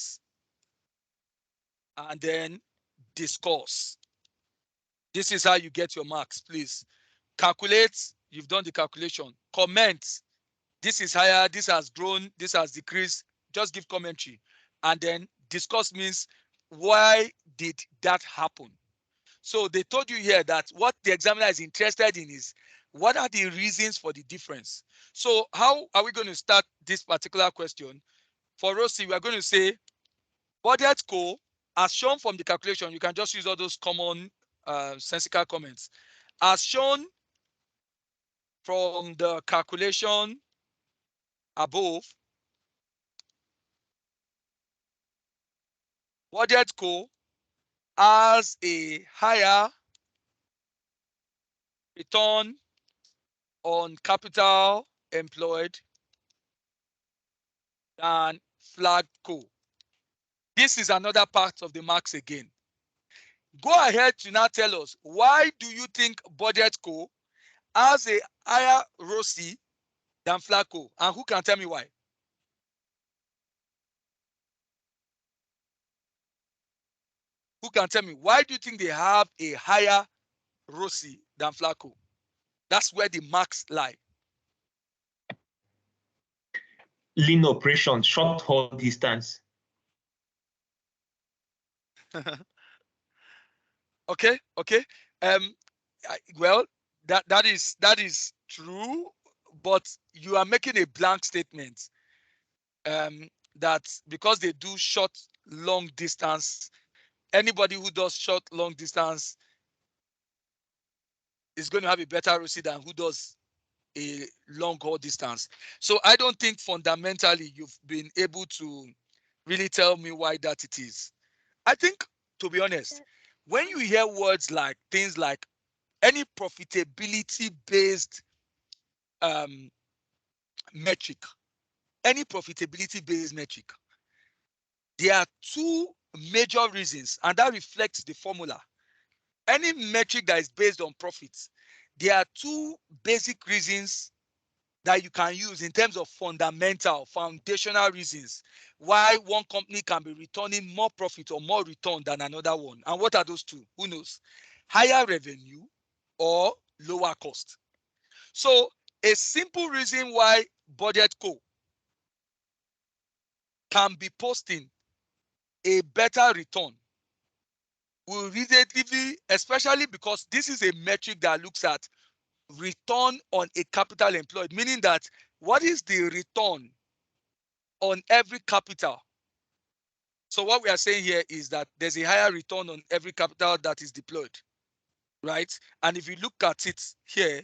and then discuss. This is how you get your marks, please. Calculate, you've done the calculation. Comment, this is higher, this has grown, this has decreased. Just give commentary. And then discuss means, why did that happen? So they told you here that what the examiner is interested in is, what are the reasons for the difference? So how are we going to start this particular question? For ROCE, we are going to say, Budget Co, as shown from the calculation, you can just use all those common sensical comments. As shown from the calculation above, Budget Co has a higher return on capital employed than Flagco. This is another part of the marks again. Go ahead to now tell us, why do you think BudgetCo has a higher ROCE than Flagco? And who can tell me why? Who can tell me, why do you think they have a higher ROCE than Flagco? That's where the marks lie. Lean operation, short haul distance. Okay. Well, that is true, but you are making a blank statement. That because they do short, long distance, anybody who does short, long distance is going to have a better ROCE than who does a long haul distance. So I don't think fundamentally you've been able to really tell me why that it is. I think, to be honest, when you hear words like things like any profitability based metric, any profitability based metric, there are two major reasons, and that reflects the formula. Any metric that is based on profits, there are two basic reasons that you can use in terms of fundamental, foundational reasons why one company can be returning more profit or more return than another one. And what are those two? Who knows? Higher revenue or lower cost. So a simple reason why BudgetCo can be posting a better return will relatively, especially because this is a metric that looks at return on a capital employed, meaning that what is the return on every capital? So what we are saying here is that there's a higher return on every capital that is deployed, right? And if you look at it here,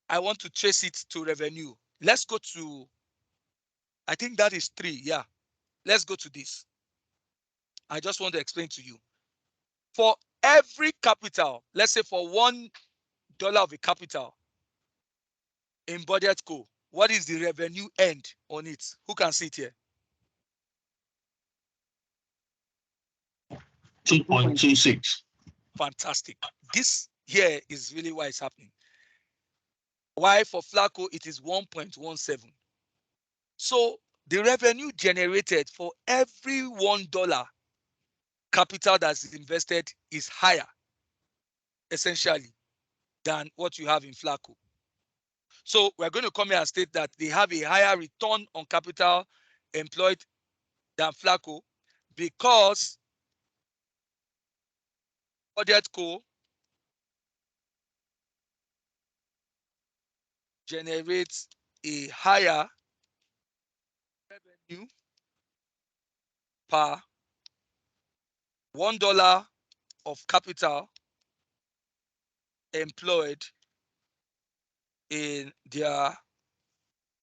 I want to trace it to revenue. Let's go to, I think that is 3, yeah. Let's go to this. I just want to explain to you. For every capital, let's say for $1 of a capital in BudgetCo, what is the revenue end on it? Who can see it here? 2.26. Fantastic. This here is really why it's happening. Why for Flagco it is 1.17. So the revenue generated for every $1 capital that's invested is higher, essentially, than what you have in Flagco. So we're going to come here and state that they have a higher return on capital employed than Flagco because BudgetCo generates a higher revenue per $1 of capital employed in their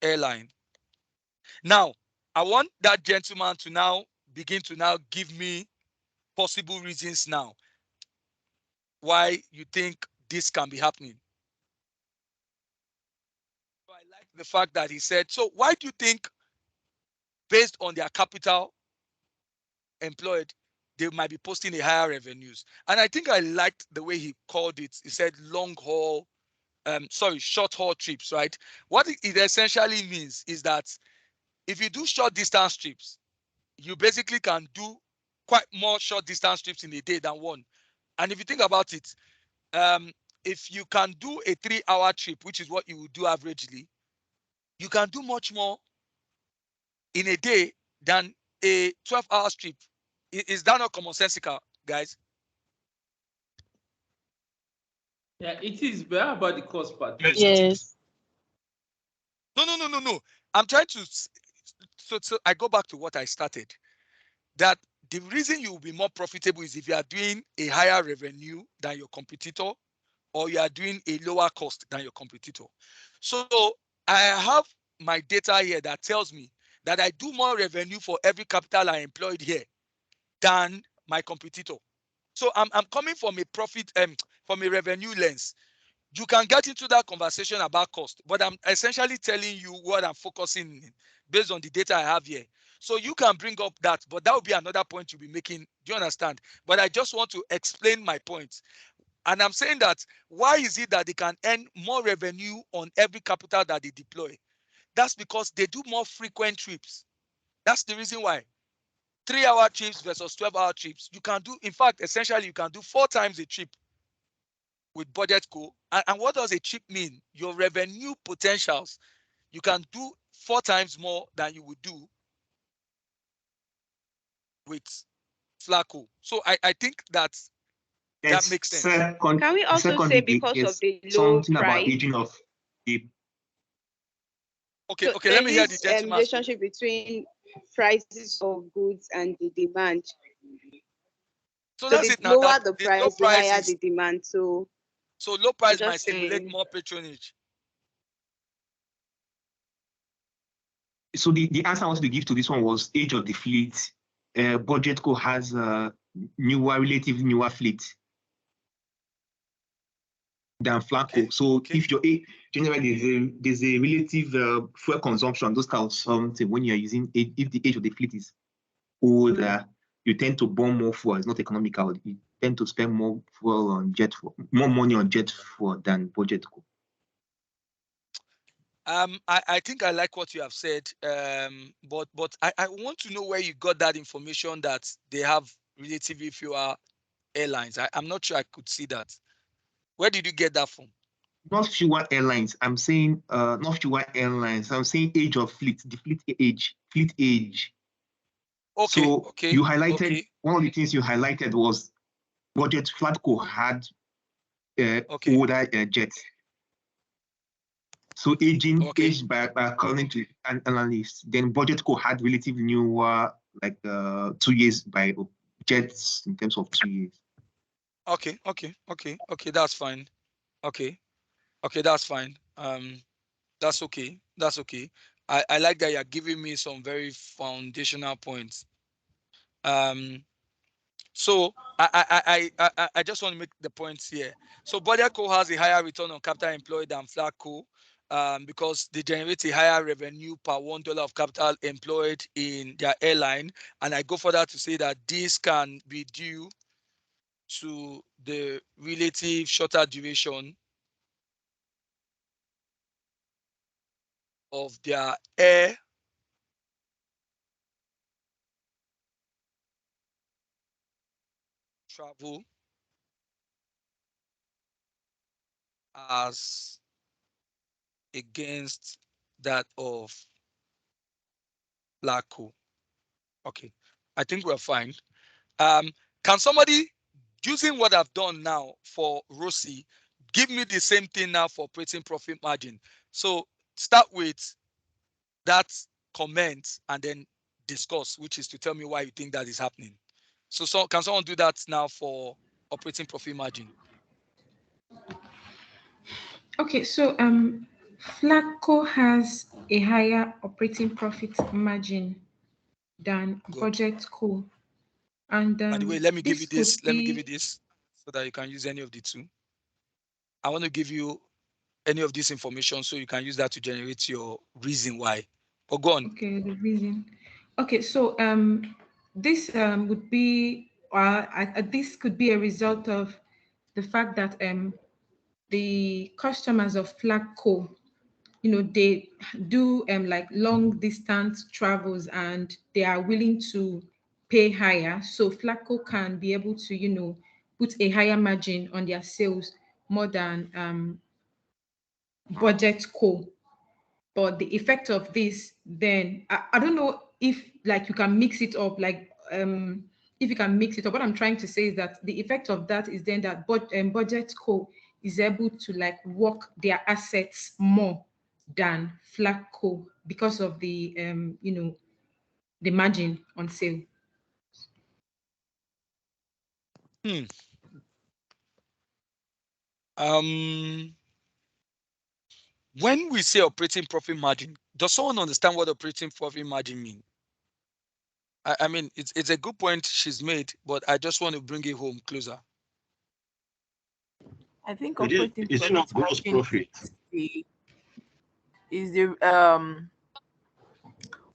airline. Now, I want that gentleman to now begin to now give me possible reasons now why you think this can be happening. So I like the fact that he said, so why do you think based on their capital employed, they might be posting a higher revenues? And I think I liked the way he called it. He said long haul, short haul trips, right? What it essentially means is that if you do short distance trips, you basically can do quite more short distance trips in a day than one. And if you think about it, if you can do a 3-hour trip, which is what you would do averagely, you can do much more in a day than a 12-hour trip. Is that not commonsensical, guys? Yeah, it is. But how about the cost part? Yes. No. I'm trying to. So I go back to what I started. That the reason you will be more profitable is if you are doing a higher revenue than your competitor, or you are doing a lower cost than your competitor. So I have my data here that tells me that I do more revenue for every capital I employed here than my competitor. So I'm coming from a profit, from a revenue lens. You can get into that conversation about cost, but I'm essentially telling you what I'm focusing in based on the data I have here. So you can bring up that, but that would be another point you'll be making. Do you understand? But I just want to explain my point. And I'm saying that why is it that they can earn more revenue on every capital that they deploy? That's because they do more frequent trips. That's the reason why. 3-hour trips versus 12-hour trips. You can do, in fact, essentially, you can do 4 times a trip with Budget Co. And what does a trip mean? Your revenue potentials. You can do 4 times more than you would do with Flacco. So I think that makes sense. Can we also say because of the low something about price? aging of the Okay, So okay, let me hear the this gentleman's relationship between prices of goods and the demand. So So that's the it now. lower That the the low price, the price higher is, the demand. So low price might just stimulate saying. more patronage. So the answer I wanted to give to this one was age of the fleet. Budget Co has relatively newer fleet than Flacco. Okay. So if your generally there's a relative fuel consumption, those kind of something when you're using if the age of the fleet is older, you tend to burn more fuel. It's not economical. You tend to spend more fuel on jet fuel, more money on jet fuel than Budget Co. I think I like what you have said, but I want to know where you got that information that they have relatively fewer airlines. I'm not sure I could see that. Where did you get that from? Not fewer airlines. I'm saying not fewer airlines. I'm saying age of fleet, the fleet age. Okay. So Okay. you highlighted Okay. one of the things you highlighted was Budget Flacco had older jets. So aged by according to an analyst, then Budget Co had relatively newer, like 2 years by jets in terms of 2 years. Okay. That's fine. Okay, that's fine. That's okay. That's okay. I like that you're giving me some very foundational points. So I just want to make the points here. So Budget Co has a higher return on capital employed than Flacco, because they generate a higher revenue per $1 of capital employed in their airline. And I go further to say that this can be due to the relative shorter duration of their air travel as against that of Flacco. Okay, I think we're fine. Can somebody, using what I've done now for Rossi, give me the same thing now for operating profit margin? So start with that comment and then discuss, which is to tell me why you think that is happening. So can someone do that now for operating profit margin? Okay, so Flacco has a higher operating profit margin than Budget Co. And By the way, let me give you this. could Let me give you be this so that you can use any of the two. I want to give you any of this information so you can use that to generate your reason why. But go on. Okay, the reason. Okay, so this would be this could be a result of the fact that the customers of Flacco, they do like long distance travels and they are willing to pay higher. So Flacco can be able to, put a higher margin on their sales more than Budget Co. But the effect of this, then I don't know if like you can mix it up, like if you can mix it up. What I'm trying to say is that the effect of that is then that Budget Co is able to like work their assets more than Flacco because of the the margin on sale. When we say operating profit margin, does someone understand what operating profit margin means? I mean, it's a good point she's made, but I just want to bring it home closer. I think operating is it not gross profit? Is the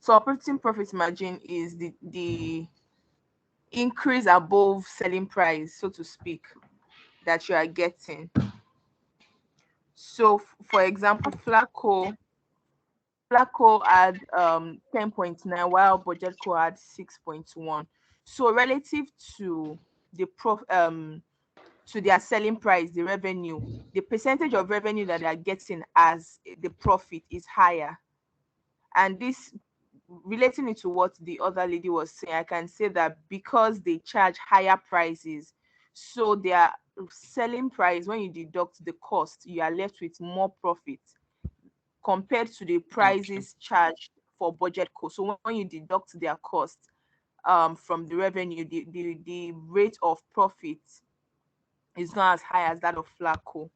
so operating profit margin is the increase above selling price, so to speak, that you are getting. So for example, Flacco had 10.9 while Budget Co had 6.1. So relative to the to their selling price, the revenue, the percentage of revenue that they are getting as the profit is higher. And this, relating it to what the other lady was saying, I can say that because they charge higher prices, so their selling price, when you deduct the cost, you are left with more profit compared to the prices charged for Budget Co. So when you deduct their cost from the revenue, the rate of profit is not as high as that of Flacco.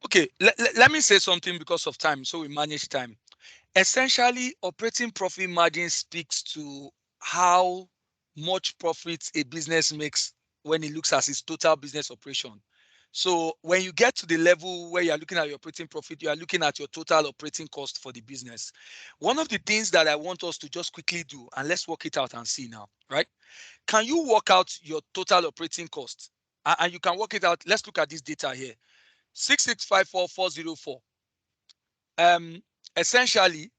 Okay, let me say something because of time, so we manage time. Essentially, operating profit margin speaks to how much profit a business makes when it looks at its total business operation. So when you get to the level where you're looking at your operating profit, you are looking at your total operating cost for the business. One of the things that I want us to just quickly do, and let's work it out and see now, right? Can you work out your total operating cost? And you can work it out. Let's look at this data here. 6654404. Essentially,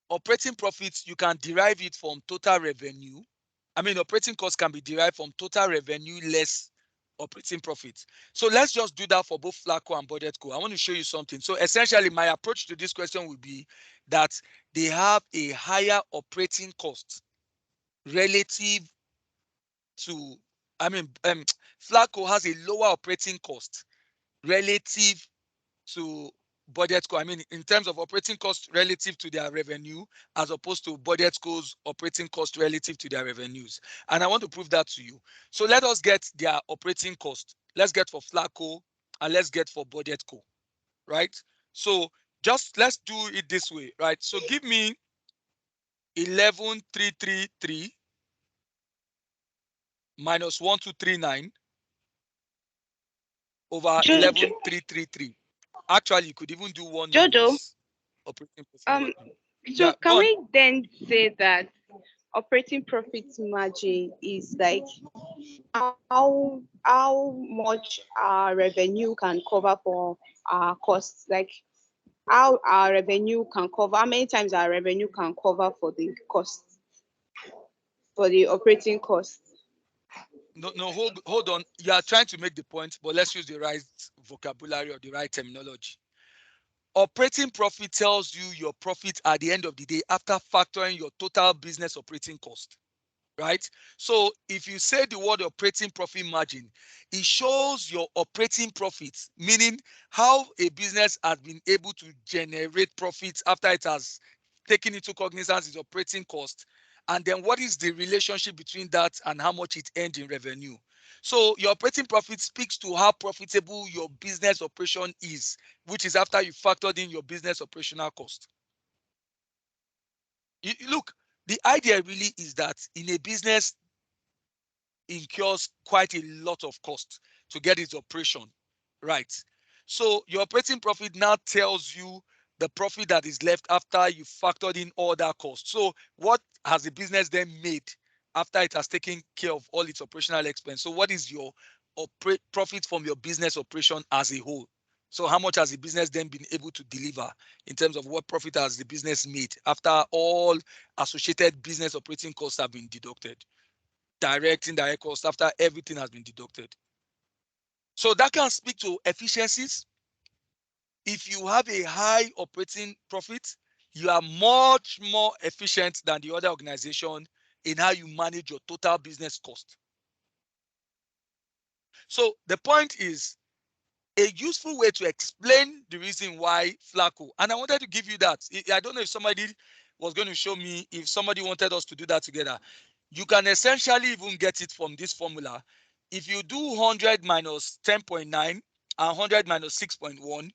operating profits, you can derive it from total revenue. I mean, operating costs can be derived from total revenue less operating profits. So let's just do that for both Flacco and Budget Co. I want to show you something. So essentially, my approach to this question would be that they have a higher operating cost relative to, I mean, Flacco has a lower operating cost relative to Budget Co. I mean, in terms of operating cost relative to their revenue, as opposed to Budget Co's operating cost relative to their revenues. And I want to prove that to you. So let us get their operating cost. Let's get for Flacco and let's get for Budget Co. Right? So just let's do it this way, right? So give me 11,333 minus 1,239 over 11,333. Actually, you could even do one minus operating profit. So can we then say that operating profit margin is like how much our revenue can cover for our costs, like how our revenue can cover, how many times our revenue can cover for the cost, for the operating cost? No, hold on. You are trying to make the point, but let's use the right vocabulary or the right terminology. Operating profit tells you your profit at the end of the day after factoring your total business operating cost, right? So if you say the word operating profit margin, it shows your operating profits, meaning how a business has been able to generate profits after it has taken into cognizance its operating cost. And then what is the relationship between that and how much it earned in revenue? So your operating profit speaks to how profitable your business operation is, which is after you factored in your business operational cost. Look, the idea really is that in a business, incurs quite a lot of cost to get its operation right. So your operating profit now tells you the profit that is left after you factored in all that cost. So what has the business then made after it has taken care of all its operational expense? So what is your profit from your business operation as a whole? So how much has the business then been able to deliver in terms of what profit has the business made after all associated business operating costs have been deducted? Direct, indirect costs after everything has been deducted. So that can speak to efficiencies. If you have a high operating profit, you are much more efficient than the other organization in how you manage your total business cost. So the point is, a useful way to explain the reason why Flacco, and I wanted to give you that. I don't know if somebody was going to show me, if somebody wanted us to do that together. You can essentially even get it from this formula. If you do 100 minus 10.9 and 100 minus 6.1,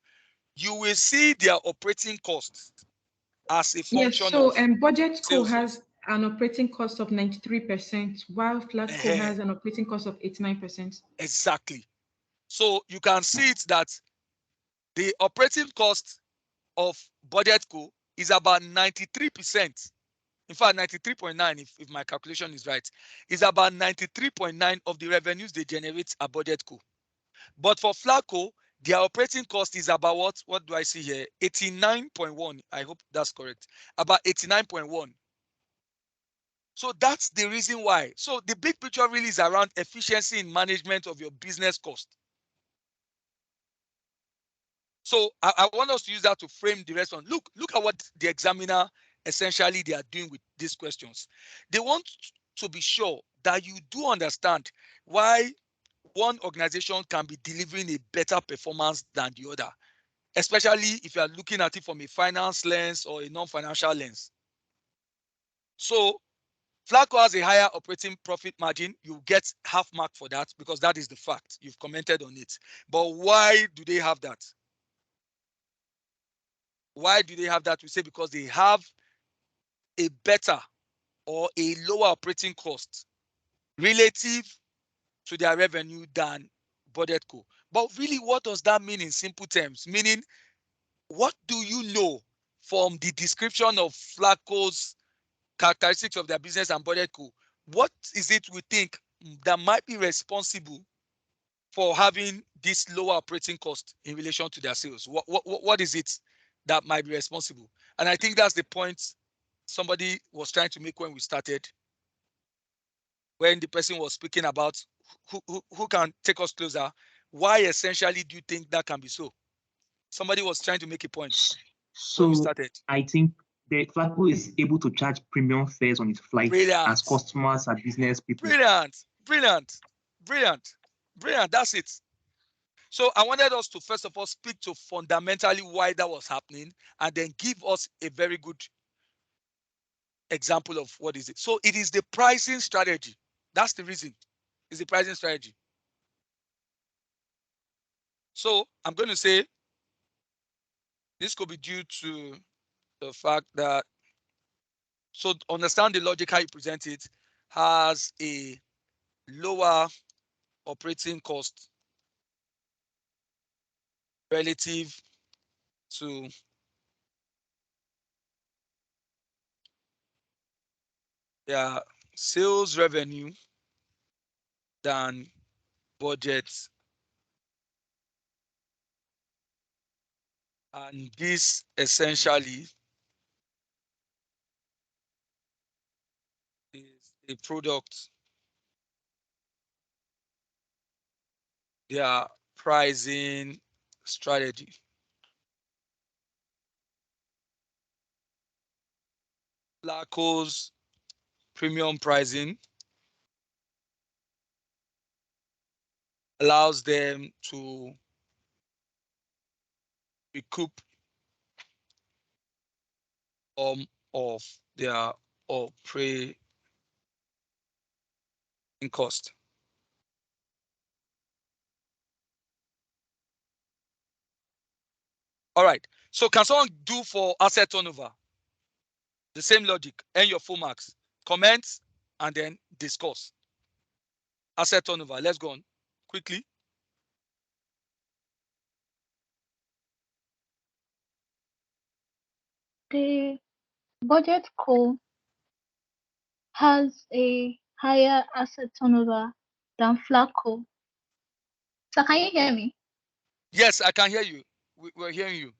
you will see their operating costs as a function yes, so of Budget Co sales. has an operating cost of 93%, while Flatco has an operating cost of 89%. Exactly. So you can see it that the operating cost of Budget Co is about 93%. In fact, 93.9, if my calculation is right, is about 93.9 of the revenues they generate at Budget Co. But for Flatco, their operating cost is about what? What do I see here? 89.1. I hope that's correct. About 89.1. So that's the reason why. So the big picture really is around efficiency in management of your business cost. So I want us to use that to frame the response. Look at what the examiner essentially they are doing with these questions. They want to be sure that you do understand why one organization can be delivering a better performance than the other, especially if you are looking at it from a finance lens or a non-financial lens. So Flatco has a higher operating profit margin. You get half mark for that because that is the fact. You've commented on it. But why do they have that? Why do they have that? We say because they have a better or a lower operating cost relative to their revenue than Budget Co. But really, what does that mean in simple terms? Meaning, what do you know from the description of Flatco's characteristics of their business and Budget Co? What is it we think that might be responsible for having this lower operating cost in relation to their sales? What is it that might be responsible? And I think that's the point somebody was trying to make when we started, when the person was speaking about who can take us closer. Why essentially do you think that can be so? Somebody was trying to make a point when we started. I think the Flatco is able to charge premium fares on its flights as customers and business people. Brilliant. That's it. So I wanted us to first of all speak to fundamentally why that was happening and then give us a very good example of what is it. So it is the pricing strategy. That's the reason. It's the pricing strategy. So I'm going to say this could be due to the fact that, so understand the logic how you present it, has a lower operating cost relative to their sales revenue than budget. And this essentially is a product, their pricing strategy. Flatco's premium pricing allows them to recoup of their operating cost. All right. So can someone do for asset turnover? The same logic. Earn your full marks. Comment and then discuss. Asset turnover. Let's go on quickly. The Budget Co has a higher asset turnover than Flatco. So can you hear me? Yes, I can hear you. We're hearing you.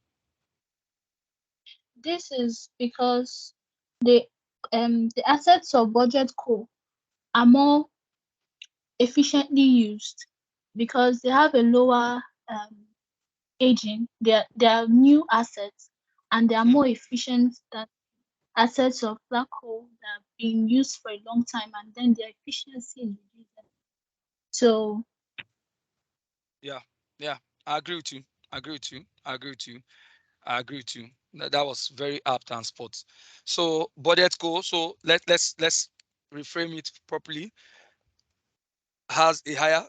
This is because the assets of Budget Co are more efficiently used because they have a lower aging. They are new assets and they are more efficient than assets of Flatco that have been used for a long time, and then their efficiency is reduced. So Yeah, I agree with you. That was very apt and spot. So Budget Co. So let's reframe it properly. Has a higher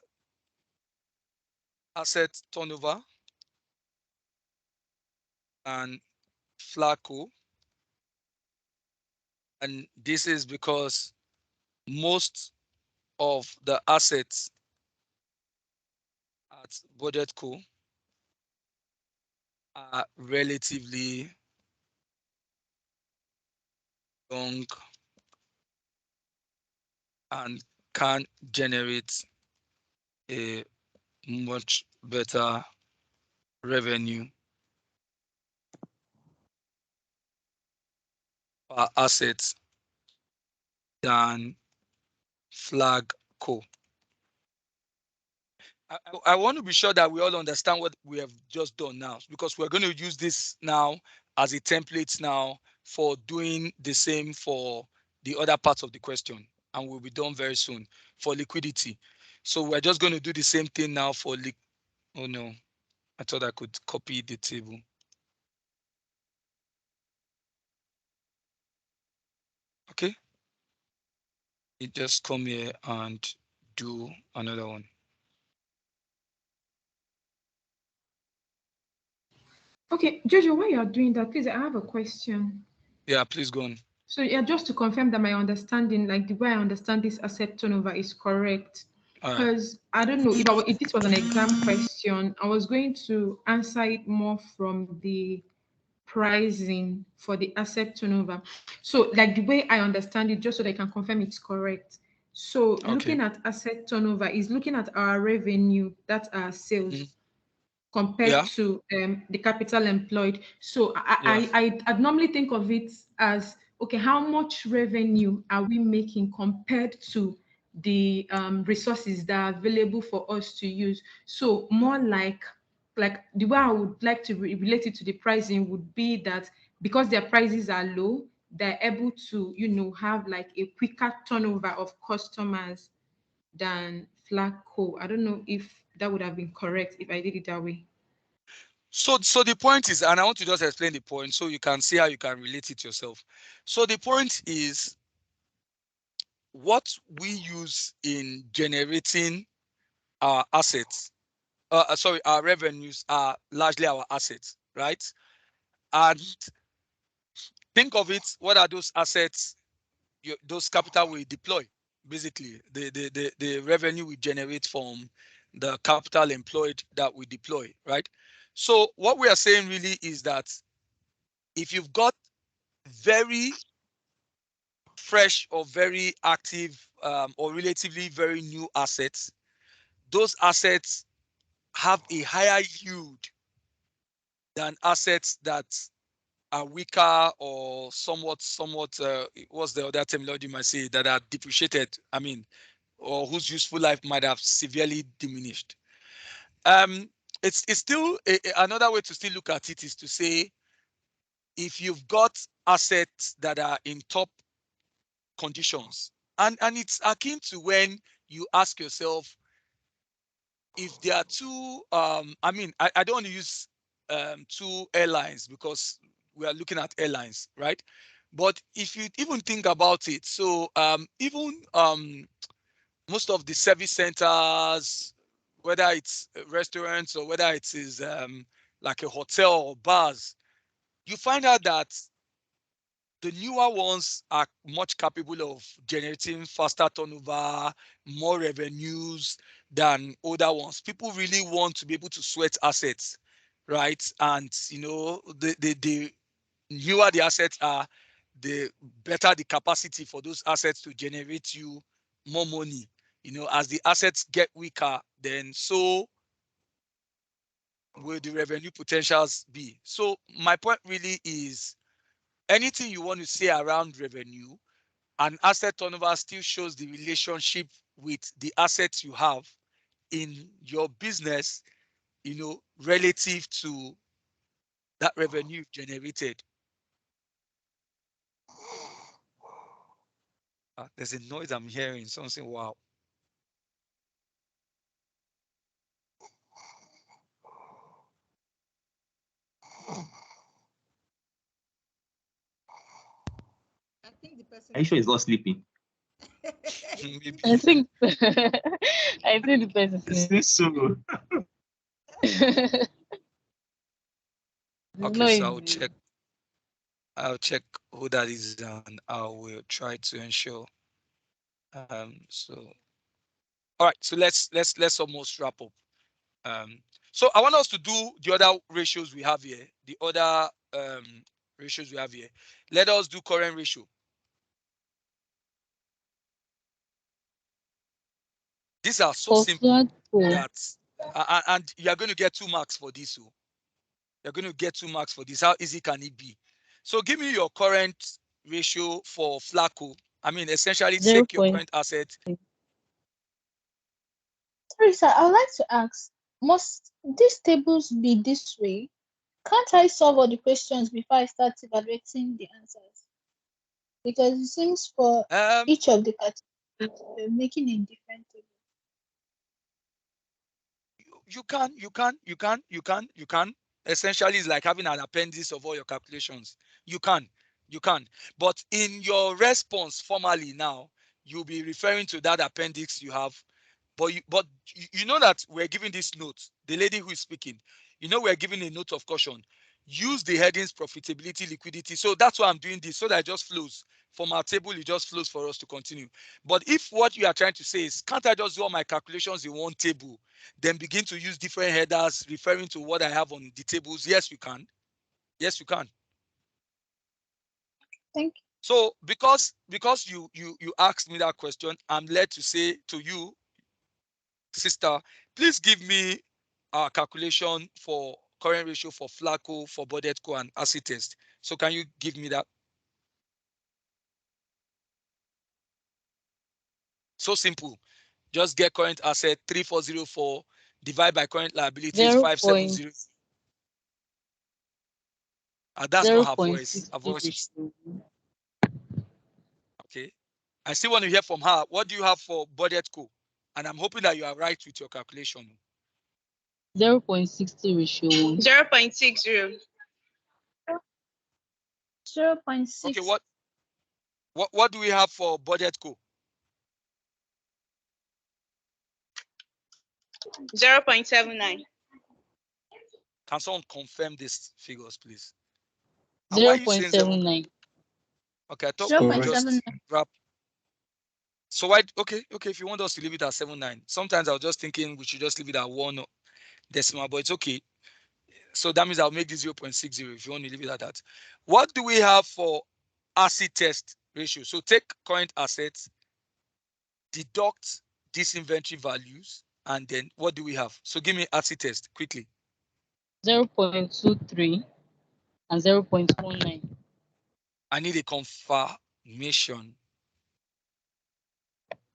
asset turnover and Flatco. And this is because most of the assets at Budget Co are relatively young and can generate a much better revenue per asset than Flag Co. I want to be sure that we all understand what we have just done now, because we're going to use this now as a template now for doing the same for the other parts of the question, and we'll be done very soon for liquidity. So we're just going to do the same thing now for oh no, I thought I could copy the table. Okay, you just come here and do another one. Okay, Jojo, while you're doing that, please, I have a question. Yeah, please go on. So yeah, just to confirm that my understanding, like the way I understand this asset turnover is correct. Because I don't know if this was an exam question, I was going to answer it more from the pricing for the asset turnover. So like the way I understand it, just so that I can confirm it's correct. So looking at asset turnover is looking at our revenue, that's our sales, compared to the capital employed. So I'd normally think of it as, okay, how much revenue are we making compared to the resources that are available for us to use? So more like the way I would like to relate it to the pricing would be that because their prices are low, they're able to, have like a quicker turnover of customers than Flag Co. I don't know if that would have been correct if I did it that way. So the point is, and I want to just explain the point so you can see how you can relate it yourself. So the point is, what we use in generating our assets, our revenues are largely our assets, right? And think of it, what are those assets? Those capital we deploy, basically the revenue we generate from the capital employed that we deploy, right? So what we are saying really is that if you've got very fresh or very active or relatively very new assets, those assets have a higher yield than assets that are weaker or somewhat what's the other terminology you might say, that are depreciated, or whose useful life might have severely diminished. It's still another way to still look at it is to say, if you've got assets that are in top conditions, and it's akin to when you ask yourself, if there are two, I don't want to use two airlines because we are looking at airlines, right? But if you even think about it, so even most of the service centers, whether it's restaurants or whether it is like a hotel or bars, you find out that the newer ones are much capable of generating faster turnover, more revenues than older ones. People really want to be able to sweat assets, right? And the newer the assets are, the better the capacity for those assets to generate you more money. As the assets get weaker, then so will the revenue potentials be. So my point really is, anything you want to say around revenue, and asset turnover still shows the relationship with the assets you have in your business, relative to that revenue generated. There's a noise I'm hearing, something, wow. Are you sure he's not sleeping? I think I think the person It's so. Okay, so I'll check. I'll check who that is and I will try to ensure. So all right, so let's almost wrap up. So I want us to do the other ratios we have here, the other ratios we have here. Let us do current ratio. These are so simple that and you are going to get 2 marks for this. So you're going to get 2 marks for this. How easy can it be? So give me your current ratio for FLACO. I mean, essentially take your current asset. Sorry, sir, I would like to ask, must these tables be this way? Can't I solve all the questions before I start evaluating the answers? Because it seems for each of the categories, we're making a different table. You can. Essentially, it's like having an appendix of all your calculations. You can. But in your response formally now, you'll be referring to that appendix you have. But you know that we're giving this note. The lady who is speaking, we're giving a note of caution. Use the headings profitability, liquidity. So that's why I'm doing this, so that it just flows. From our table, it just flows for us to continue. But if what you are trying to say is, can't I just do all my calculations in one table, then begin to use different headers referring to what I have on the tables? Yes, you can. Yes, you can. Thank you. So because you asked me that question, I'm led to say to you, sister, please give me a calculation for current ratio for FLACO, for BudgetCo, and acid test. So can you give me that? So simple. Just get current asset 3404, divide by current liabilities 570. That's not her voice. Her voice is okay. I still want to hear from her. What do you have for BudgetCo? And I'm hoping that you are right with your calculation. 0.60 ratio 0.60. 0.6. Okay, what do we have for BudgetCo? 0.79. Can someone confirm these figures, please? 0.79. Okay, I thought we would just 0.79. wrap. So why? Okay. If you want us to leave it at 7.9, sometimes I was just thinking we should just leave it at 1 decimal, but it's okay. So that means I'll make this 0.60 if you want to leave it at that. What do we have for acid test ratio? So take current assets, deduct these inventory values, and then what do we have? So give me acid test quickly. 0.23 and 0.19. I need a confirmation.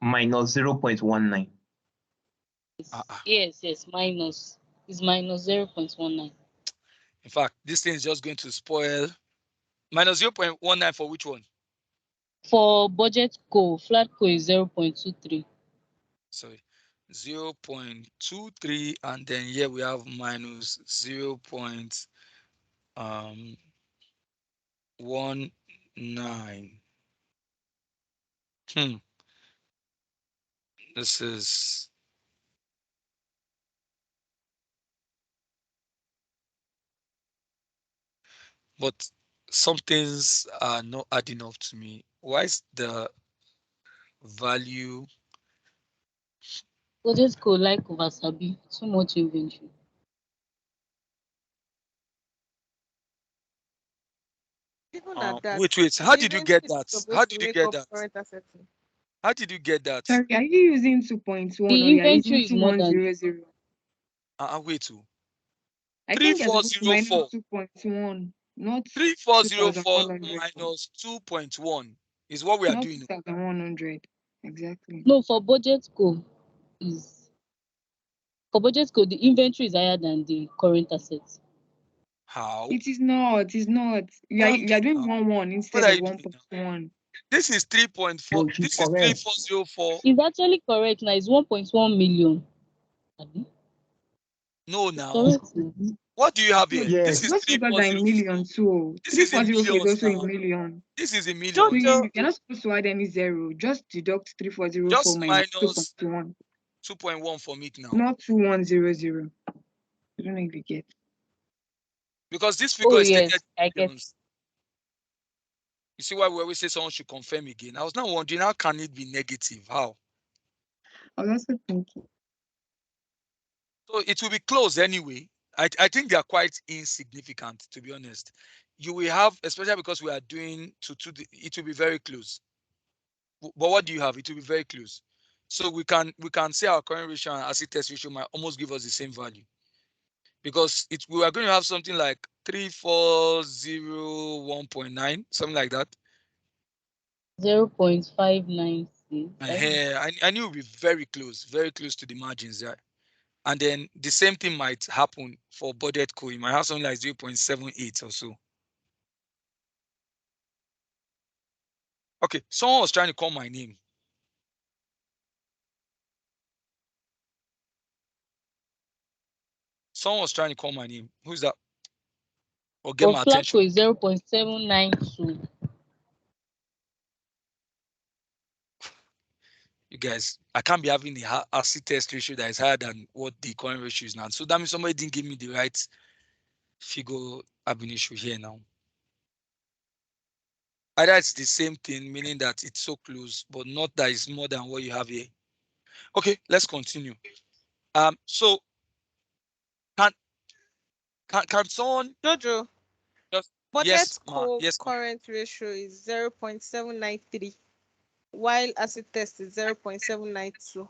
Minus 0.19. Yes, minus. It's minus 0.19. In fact, this thing is just going to spoil. Minus 0.19 for which one? For BudgetCo, FLACO is 0.23. Sorry, 0.23, and then here we have minus 0.19. This is but some things are not adding up to me. Why is the value? BudgetCo like Wasabi, too much inventory. Even at that, Wait. How did you get inventory is that? supposed to make up current assets. How did you get that? Sorry, are you using 2.1 or The you're inventory using is more than 2100? Wait too. I think you're supposed to minus 3404. 2.1, not 3404 2100. minus 2.1 is what we are Not doing. 2100. Exactly. No, for BudgetCo, the inventory is higher than the current assets. How? It is not. It's not. You're doing 1 instead of 1.1. This is 3.4. This is 3404. It's actually correct now. It's 1.1 million. No, now. What do you have here? Yes. This is Those figures are in millions too. This is in 3404 is millions also now. in million. This is in millions. So you're not supposed to add any zero. Just deduct 3404 Just minus minus 2.1. 2.1 from it now. Not 2100. I don't know if you get. Because this figure is stated I get. You see why we always say someone should confirm again? I was now wondering, how can it be negative? How? I was also thinking. So it will be close anyway. I think they are quite insignificant, to be honest. You will have, especially because we are doing it will be very close. But what do you have? It will be very close. So we can say our current ratio and acid test ratio might almost give us the same value. Because we are going to have something like 3401.9, something like that. 0.596. I knew it would be very close to the margins there. And then the same thing might happen for budget co. You might have something like 0.78 or so. Okay, someone was trying to call my name. Someone was trying to call my name. Who's that? Or get my attention. For Flacco is 0.792. You guys, I can't be having the acid test ratio that is higher than what the current ratio is now. So that means somebody didn't give me the right figure. I've been issue here now. Either it's the same thing, meaning that it's so close, but not that it's more than what you have here. Okay, let's continue. So can someone Jojo? Just budget yes, current ratio is 0.793, while acid test is 0.792.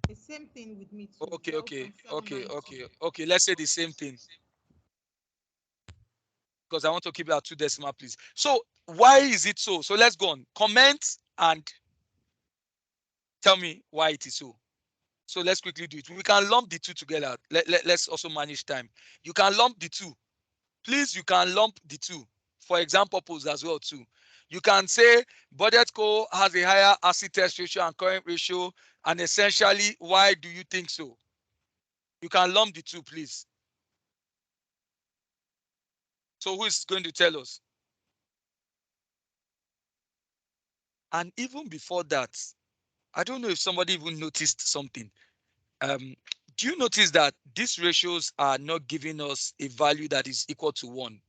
The same thing with me too. Okay. Let's say the same thing, because I want to keep it at 2 decimal, please. So why is it so? So let's go on. Comment and tell me why it is so. So let's quickly do it. We can lump the two together. Let's also manage time. You can lump the two. Please, you can lump the two for exam purpose as well too. You can say budget co has a higher acid test ratio and current ratio, and essentially, why do you think so? You can lump the two, please. So who is going to tell us? And even before that, I don't know if somebody even noticed something. Do you notice that these ratios are not giving us a value that is equal to 1?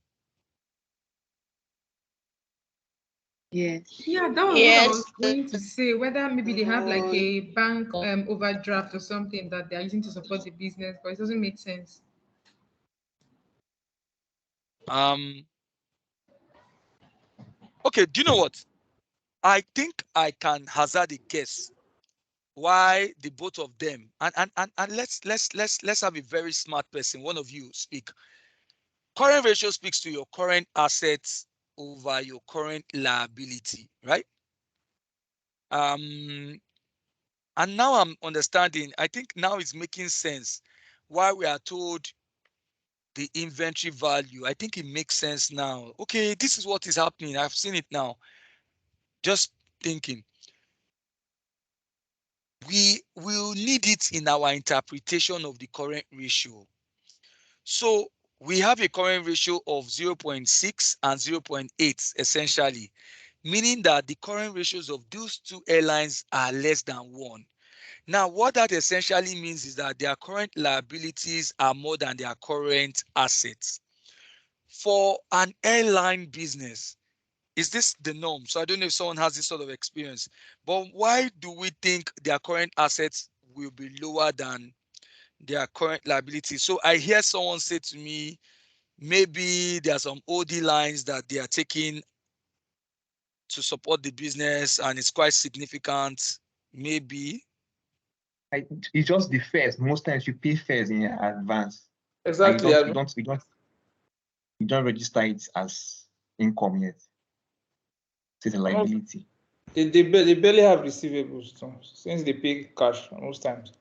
Yes. Yeah, that was what I was going to say. Whether maybe they have like a bank overdraft or something that they are using to support the business, but it doesn't make sense. Okay, do you know what? I think I can hazard a guess why the both of them, and let's have a very smart person. One of you speak. Current ratio speaks to your current assets over your current liability, right? And now I'm understanding. I think now it's making sense why we are told the inventory value. I think it makes sense now. Okay, this is what is happening. I've seen it now. Just thinking. We will need it in our interpretation of the current ratio. So we have a current ratio of 0.6 and 0.8 essentially, meaning that the current ratios of those two airlines are less than 1. Now, what that essentially means is that their current liabilities are more than their current assets. For an airline business, is this the norm? So I don't know if someone has this sort of experience, but why do we think their current assets will be lower than their current liabilities? So I hear someone say to me, maybe there are some OD lines that they are taking to support the business and it's quite significant. Maybe. It's just the fares. Most times you pay fares in advance. Exactly. You don't register it as income yet. It's a liability. They barely have receivables too, since they pay cash most times.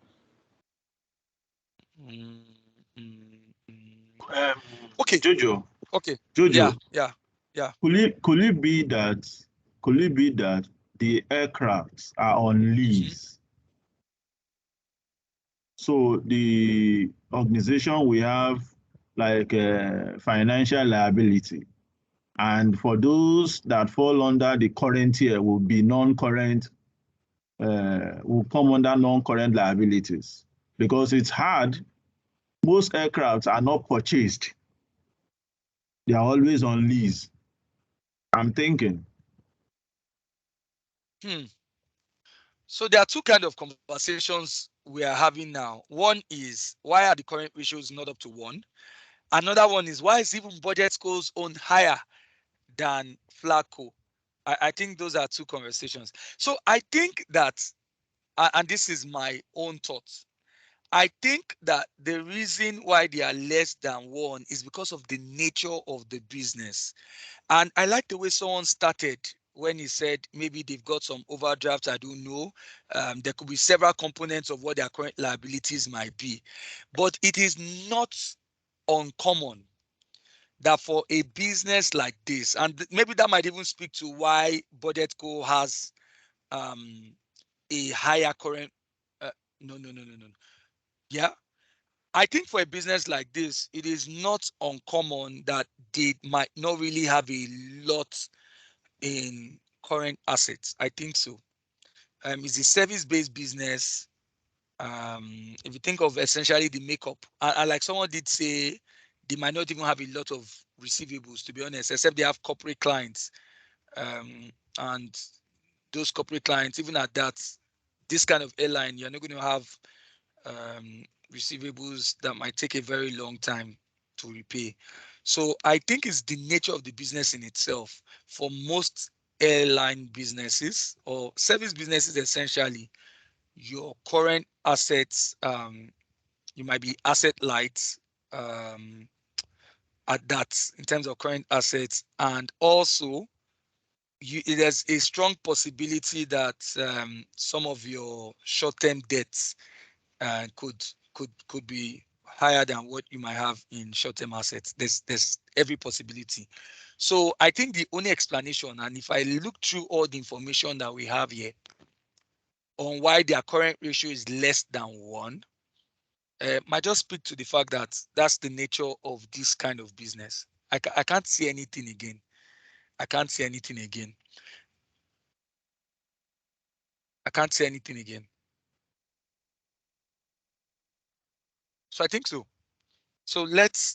Okay. Jojo. Okay. Jojo. Yeah. Could it be that the aircrafts are on lease? So the organization we have like financial liability, and for those that fall under the current year will be non-current, will come under non-current liabilities, because it's hard. Most aircrafts are not purchased. They are always on lease. I'm thinking. So there are two kind of conversations we are having now. One is, why are the current ratios not up to 1? Another one is, why is even budget scores on higher than Flacco? I think those are two conversations. So I think that, and this is my own thoughts, I think that the reason why they are less than 1 is because of the nature of the business. And I like the way someone started when he said maybe they've got some overdrafts. I don't know. There could be several components of what their current liabilities might be. But it is not uncommon that for a business like this, and maybe that might even speak to why BudgetCo has a higher current. No. Yeah. I think for a business like this, it is not uncommon that they might not really have a lot in current assets. I think so. It's a service-based business. If you think of essentially the makeup, and like someone did say, they might not even have a lot of receivables, to be honest, except they have corporate clients. And those corporate clients, even at that, this kind of airline, you're not going to have receivables that might take a very long time to repay. So I think it's the nature of the business in itself. For most airline businesses or service businesses, essentially, your current assets, you might be asset light at that in terms of current assets, and also there's a strong possibility that some of your short-term debts could be higher than what you might have in short-term assets. There's every possibility. So I think the only explanation, and if I look through all the information that we have here on why their current ratio is less than 1, might just speak to the fact that that's the nature of this kind of business. I can't see anything again. I can't see anything again. I can't say anything again. So I think so. So let's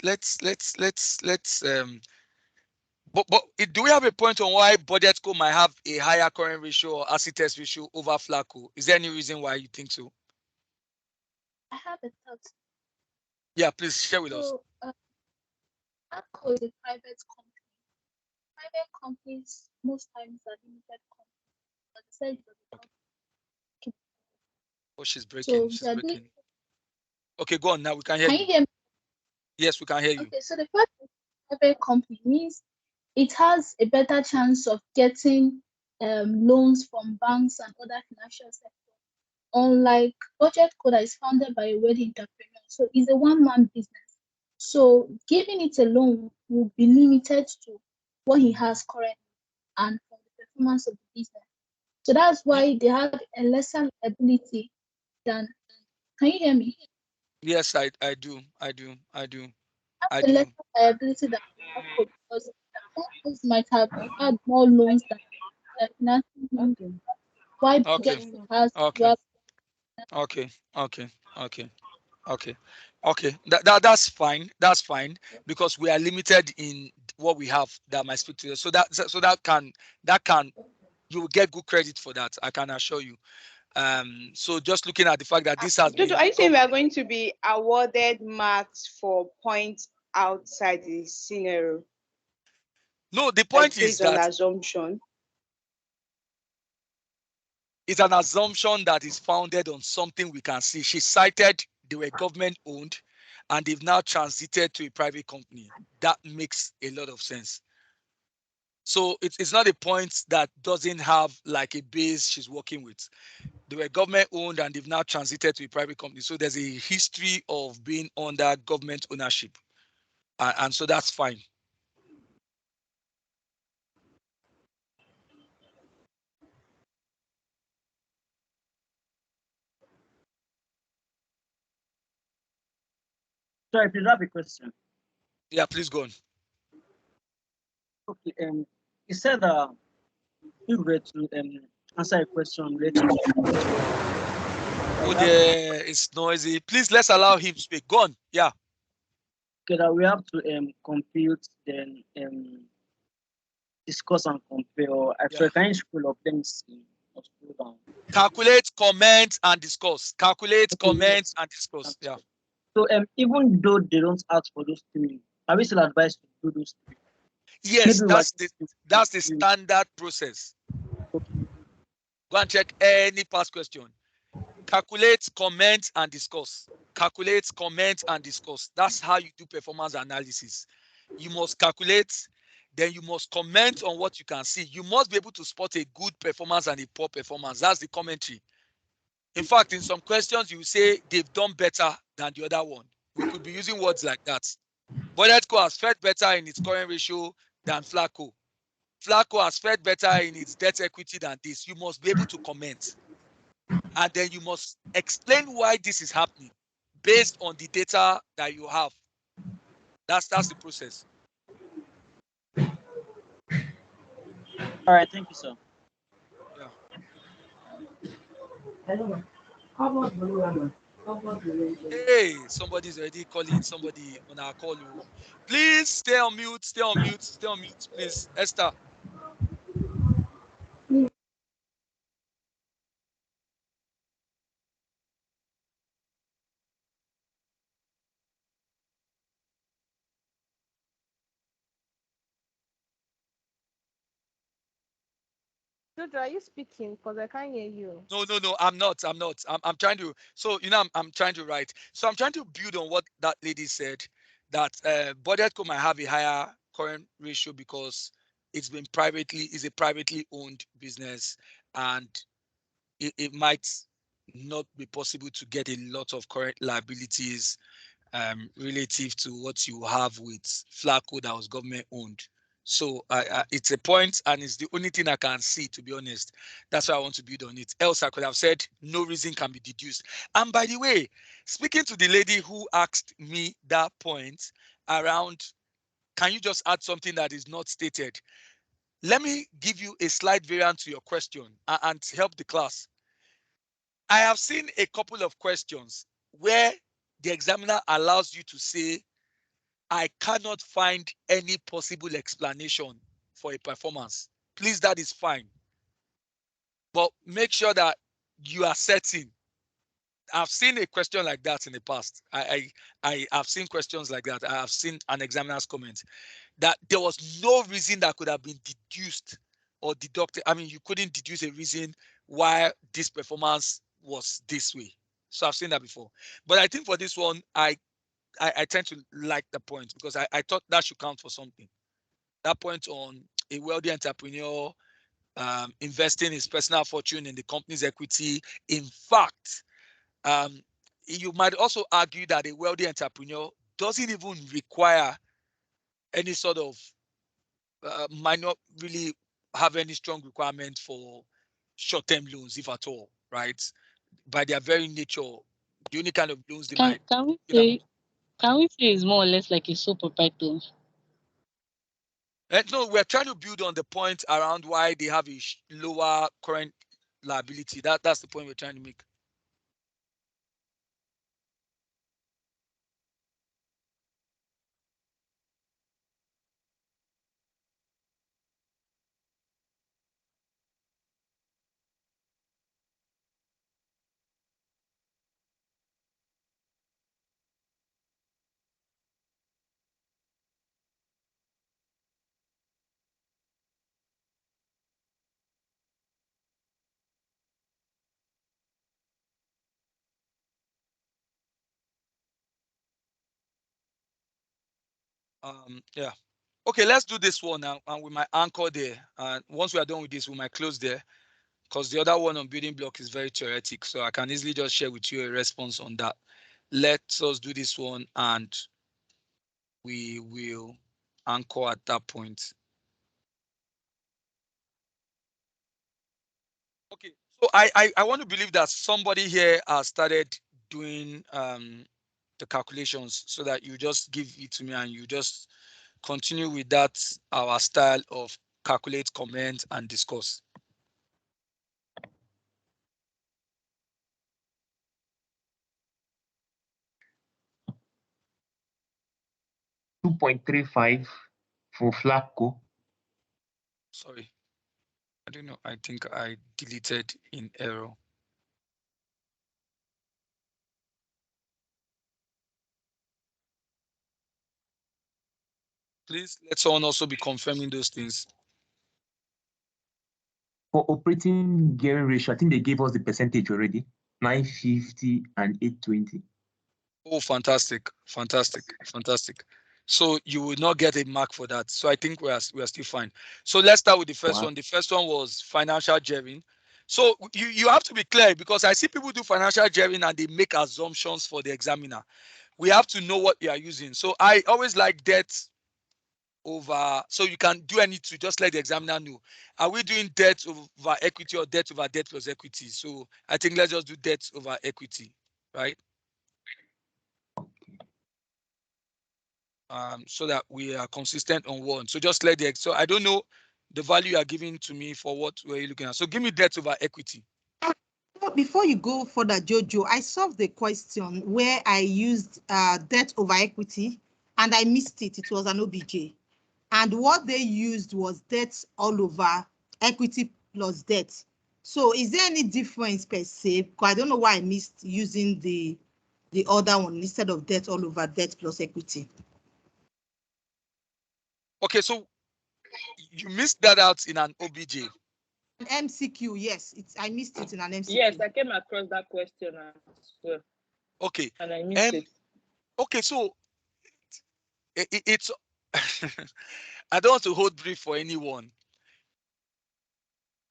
but do we have a point on why BudgetCo might have a higher current ratio or asset test ratio over Flacco? Is there any reason why you think so? I have a thought. Yeah, please share with us. So, Flacco is a private company. Private companies most times are limited companies, but the size of the company. Oh, she's breaking. So She's they are doing. breaking. Okay, go on now. We can hear Can you. you hear me? Yes, we can hear you. Okay, so the fact that private company means it has a better chance of getting loans from banks and other financial sectors. Unlike BudgetCo that is founded by a wealthy entrepreneur, so it's a one-man business. So giving it a loan will be limited to what he has currently and from the performance of the business. So that's why they have a lesser liability than. Can you hear me? Yes, I do. I A do. lesser liability than Flacco because Flacco might have had more loans than financing him. Why Okay. BudgetCo has Okay. well. Okay. That's fine. That's fine because we are limited in what we have that might speak to us. So that can you will get good credit for that. I can assure you. So just looking at the fact that this has Jojo, been are you saying we are going to be awarded marks for points outside the scenario? No, the point is based on that assumption. it's an assumption that is founded on something we can see. She cited they were government owned and they've now transited to a private company. That makes a lot of sense. So it's not a point that doesn't have like a base she's working with. They were government owned and they've now transited to a private company. So there's a history of being under government ownership. And so that's fine. Sorry, please have a question. Yeah, please go on. Okay, you said if we were to answer a question related to Oh, there is noisy. Please let's allow him speak. Go on. Yeah. Okay, that we have to compute then discuss and compare. Or actually, can you scroll up? Let me see. Or scroll down. Calculate, comment, and discuss. Calculate, Okay, comment, and discuss. Yeah. So even though they don't ask for those three, are we still advised to do those three? Yes, Maybe that's the standard process. Okay. Go and check any past question. Calculate, comment, and discuss. Calculate, comment, and discuss. That's how you do performance analysis. You must calculate, then you must comment on what you can see. You must be able to spot a good performance and a poor performance. That's the commentary. In fact, in some questions, you say they've done better than the other one. We could be using words like that. Bodetco has fared better in its current ratio than Flacco. Flacco has fared better in its debt equity than this. You must be able to comment. And then you must explain why this is happening based on the data that you have. That's the process. All right, thank you, sir. Yeah. Hey, somebody's already calling somebody on our call. Please stay on mute, stay on mute, stay on mute, please. Esther. Jojo, are you speaking? Because I can't hear you. No, I'm not. I'm trying to. So I'm trying to write. So I'm trying to build on what that lady said. That Bodetco might have a higher current ratio because it's a privately owned business, and it might not be possible to get a lot of current liabilities relative to what you have with Flacco that was government owned. So it's a point, and it's the only thing I can see, to be honest. That's why I want to build on it. Else I could have said no reason can be deduced. And by the way, speaking to the lady who asked me that point around, can you just add something that is not stated? Let me give you a slight variant to your question and help the class. I have seen a couple of questions where the examiner allows you to say, I cannot find any possible explanation for a performance. Please, that is fine. But make sure that you are certain. I've seen a question like that in the past. I have seen questions like that. I have seen an examiner's comment that there was no reason that could have been deduced or deducted. I mean, you couldn't deduce a reason why this performance was this way. So I've seen that before. But I think for this one, I tend to like the point because I thought that should count for something. That point on a wealthy entrepreneur investing his personal fortune in the company's equity. In fact, you might also argue that a wealthy entrepreneur doesn't even require any sort of, might not really have any strong requirement for short-term loans, if at all, right? By their very nature, the only kind of loans they might. Can we say it's more or less like a sole proprietor? No, we're trying to build on the point around why they have a lower current liability. That's the point we're trying to make. Yeah. Okay, let's do this one now, and we might anchor there. And once we are done with this, we might close there, because the other one on building block is very theoretic. So I can easily just share with you a response on that. Let us do this one, and we will anchor at that point. Okay, so I want to believe that somebody here has started doing the calculations, so that you just give it to me and you just continue with that, our style of calculate, comment, and discuss. $2.35 for Flacco, Sorry, I don't know. I think I deleted in error. Please let someone also be confirming those things. For operating gearing ratio, I think they gave us the percentage already, 950 and 820. Oh, fantastic, fantastic, fantastic. So you will not get a mark for that. So I think we are still fine. So let's start with the first one. The first one was financial gearing. So you have to be clear, because I see people do financial gearing and they make assumptions for the examiner. We have to know what you are using. So I always like debt over, so you can do anything, just let the examiner know. Are we doing debt over equity or debt over debt plus equity? So I think let's just do debt over equity, right? So that we are consistent on one. So just let the, so I don't know the value you are giving to me for what were you looking at. So give me debt over equity. Before you go further, Jojo, I solved the question where I used debt over equity and I missed it. It was an OBJ. And what they used was debt all over equity plus debt. So is there any difference per se? Because I don't know why I missed using the other one instead of debt all over debt plus equity. Okay, so you missed that out in an OBJ. An MCQ, yes. I missed it in an MCQ. Yes, I came across that question as well. Okay. And I missed it. Okay, so it's I don't want to hold brief for anyone.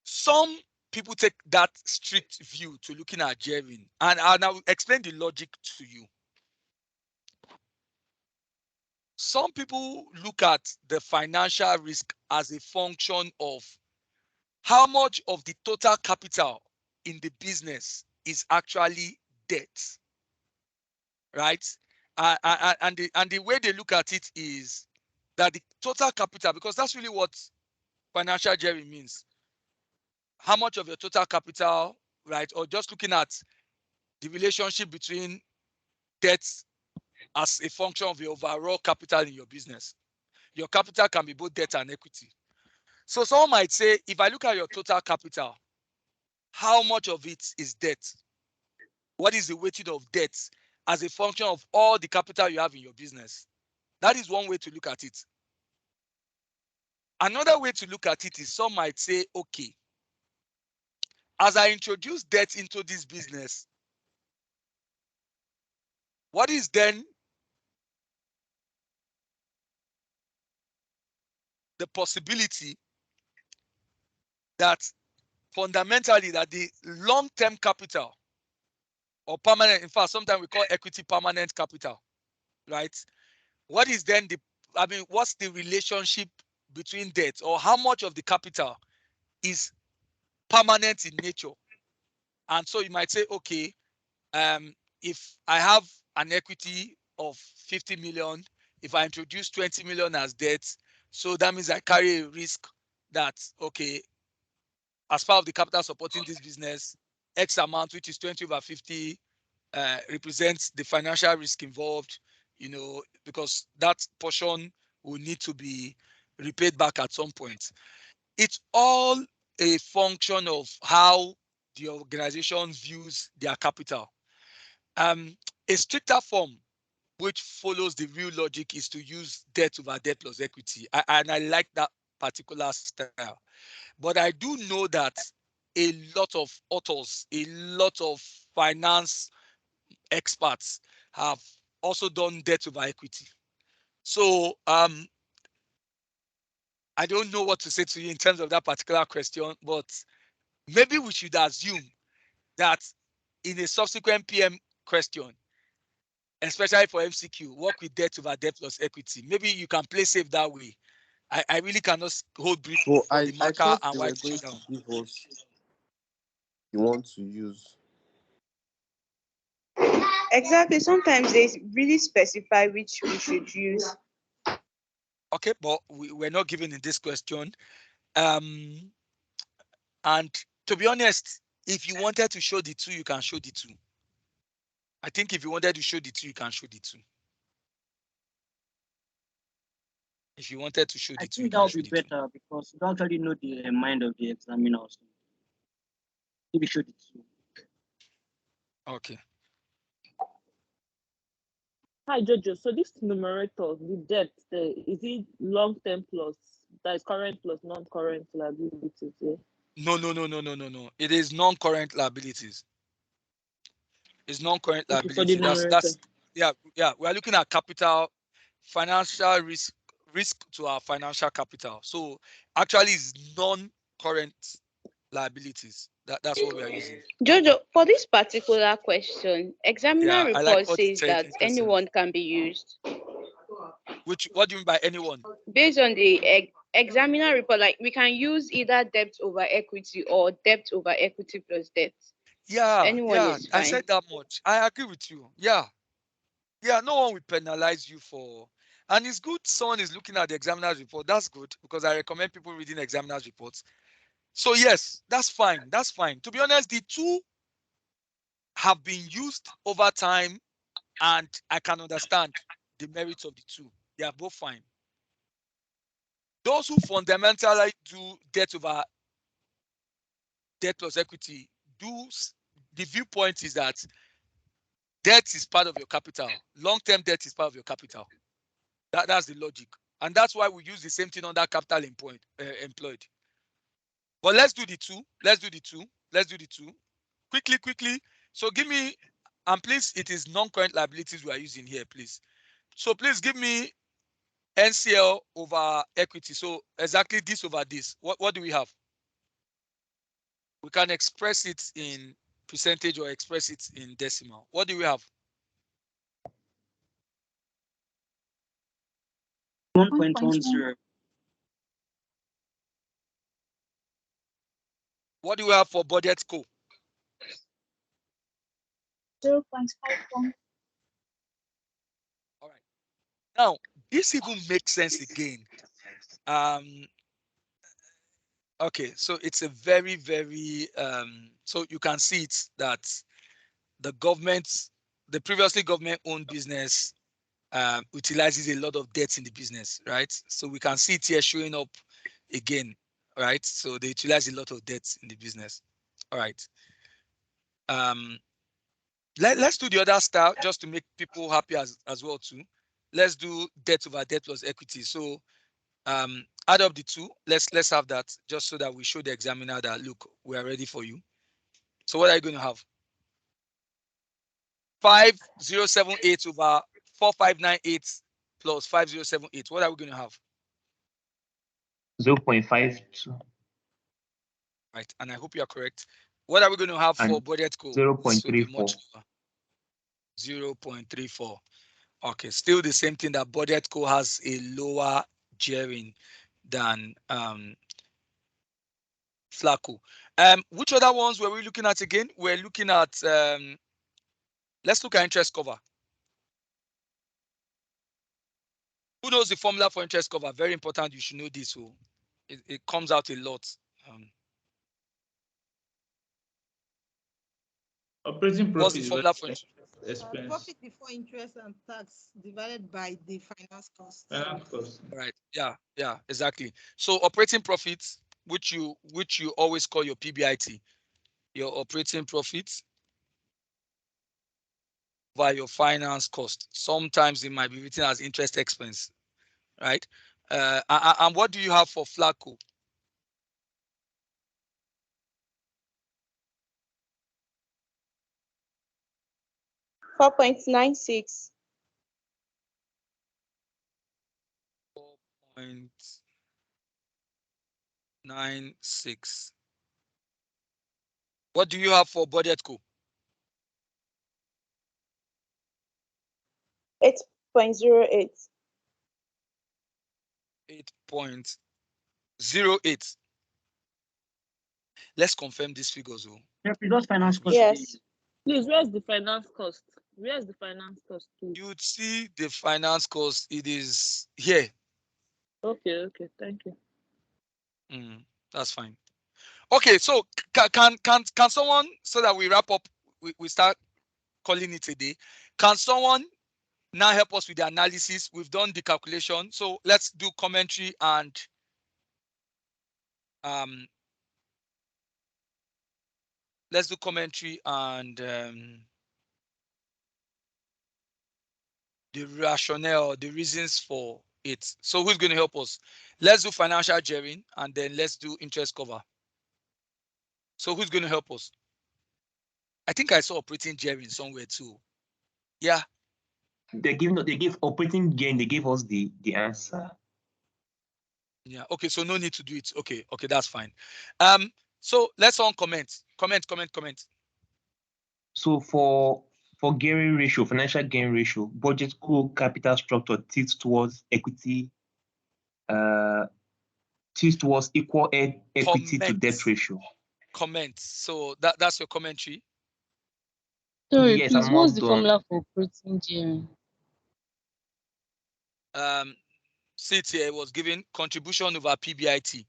Some people take that strict view to looking at gearing, and I'll explain the logic to you. Some people look at the financial risk as a function of how much of the total capital in the business is actually debt, right? And the way they look at it is that the total capital, because that's really what financial gearing means. How much of your total capital, right? Or just looking at the relationship between debt as a function of your overall capital in your business. Your capital can be both debt and equity. So someone might say, if I look at your total capital, how much of it is debt? What is the weighting of debt as a function of all the capital you have in your business? That is one way to look at it. Another way to look at it is some might say, okay, as I introduce debt into this business, what is then the possibility that fundamentally that the long-term capital or permanent, in fact, sometimes we call equity permanent capital, right? What is then what's the relationship between debt, or how much of the capital is permanent in nature? And so you might say, okay, if I have an equity of 50 million, if I introduce 20 million as debt, so that means I carry a risk that, okay, as part of the capital supporting this business, X amount, which is 20 over 50, represents the financial risk involved, because that portion will need to be repaid back at some point. It's all a function of how the organization views their capital. A stricter form which follows the real logic is to use debt over debt plus equity. And I like that particular style. But I do know that a lot of authors, a lot of finance experts have also done debt over equity. So I don't know what to say to you in terms of that particular question, but maybe we should assume that in a subsequent PM question, especially for MCQ, work with debt over debt plus equity. Maybe you can play safe that way. I really cannot hold brief So for the I marker thought and they write were going it to down. give us the one to use. Exactly. Sometimes they really specify which we should use. Okay, but we're not given in this question. And to be honest, if you wanted to show the two, you can show the two. I think if you wanted to show the two, you can show the two. If you wanted to show I the two, think you that can would show be the two. better because you don't actually know the mind of the examiner. So maybe show the two. Okay. Hi, Jojo. So this numerator, the debt, is it long-term plus, that is current plus non-current liabilities? Yeah? No. It is non-current liabilities. It's non-current Okay, for the liability. That's numerator. yeah. We are looking at capital, financial risk to our financial capital. So actually, it's non-current liabilities. That's what we are using. Jojo, for this particular question, examiner Yeah, I like report what you says said. that Interesting. anyone can be used. What do you mean by anyone? Based on the examiner report, like we can use either debt over equity or debt over equity plus debt. Anyone is I fine. said that much. I agree with you. Yeah, no one will penalize you for, and it's good someone is looking at the examiner's report. That's good because I recommend people reading examiner's reports. So yes, that's fine. That's fine. To be honest, the two have been used over time, and I can understand the merits of the two. They are both fine. Those who fundamentally do debt over debt plus equity the viewpoint is that debt is part of your capital. Long-term debt is part of your capital. That's the logic. And that's why we use the same thing under capital employed. But let's do the two. Quickly. So give me, and please, it is non-current liabilities we are using here, please. So please give me NCL over equity. So exactly this over this. What do we have? We can express it in percentage or express it in decimal. What do we have? 1.10. What do we have for budget co? 0.51. All right. Now, this even makes sense again. Okay, so it's a very, very, so you can see it that the previously government-owned business utilizes a lot of debt in the business, right? So we can see it here showing up again, right? So they utilize a lot of debt in the business. All right. Let's do the other style just to make people happy as well too. Let's do debt over debt plus equity. So add up the two. Let's have that just so that we show the examiner that look, we are ready for you. So what are you going to have? 5078 over 4598 plus 5078. What are we going to have? 0.52. Right, and I hope you are correct. What are we going to have for budget co? 0.34. 0.34. Okay, still the same thing, that budget co has a lower gearing than Flacco. Which other ones were we looking at again? We're looking at let's look at interest cover. Who knows the formula for interest cover? Very important. You should know this. So it comes out a lot. Operating profit. What's the formula for expense? Profit before interest and tax divided by the finance cost. Finance cost. Right. Yeah, exactly. So operating profits, which you always call your PBIT, your operating profits by your finance cost. Sometimes it might be written as interest expense, right? And what do you have for Flacco? $4.96. 4.96. What do you have for budget co? 8.08. 8.08. Let's confirm these figures. Finance cost. Yes. Please, where's the finance cost? Where's the finance cost, please? You'd see the finance cost. It is here. Okay, thank you. That's fine. Okay, so can someone, so that we wrap up, we start calling it a day. Can someone now help us with the analysis. We've done the calculation. So let's do commentary and let's do commentary and the rationale, the reasons for it. So who's going to help us? Let's do financial gearing and then let's do interest cover. So who's going to help us? I think I saw operating gearing somewhere too. Yeah. They give operating gain. They gave us the answer. Yeah. Okay. So no need to do it. Okay. Okay. That's fine. So let's on comment. Comment. So for gearing ratio, financial gain ratio, budget core capital structure tilts towards equity. Tilts towards equal equity to debt ratio. Comment. So that's your commentary. Sorry, yes, please. What's the formula for operating gearing? See it here. It was given contribution over PBIT.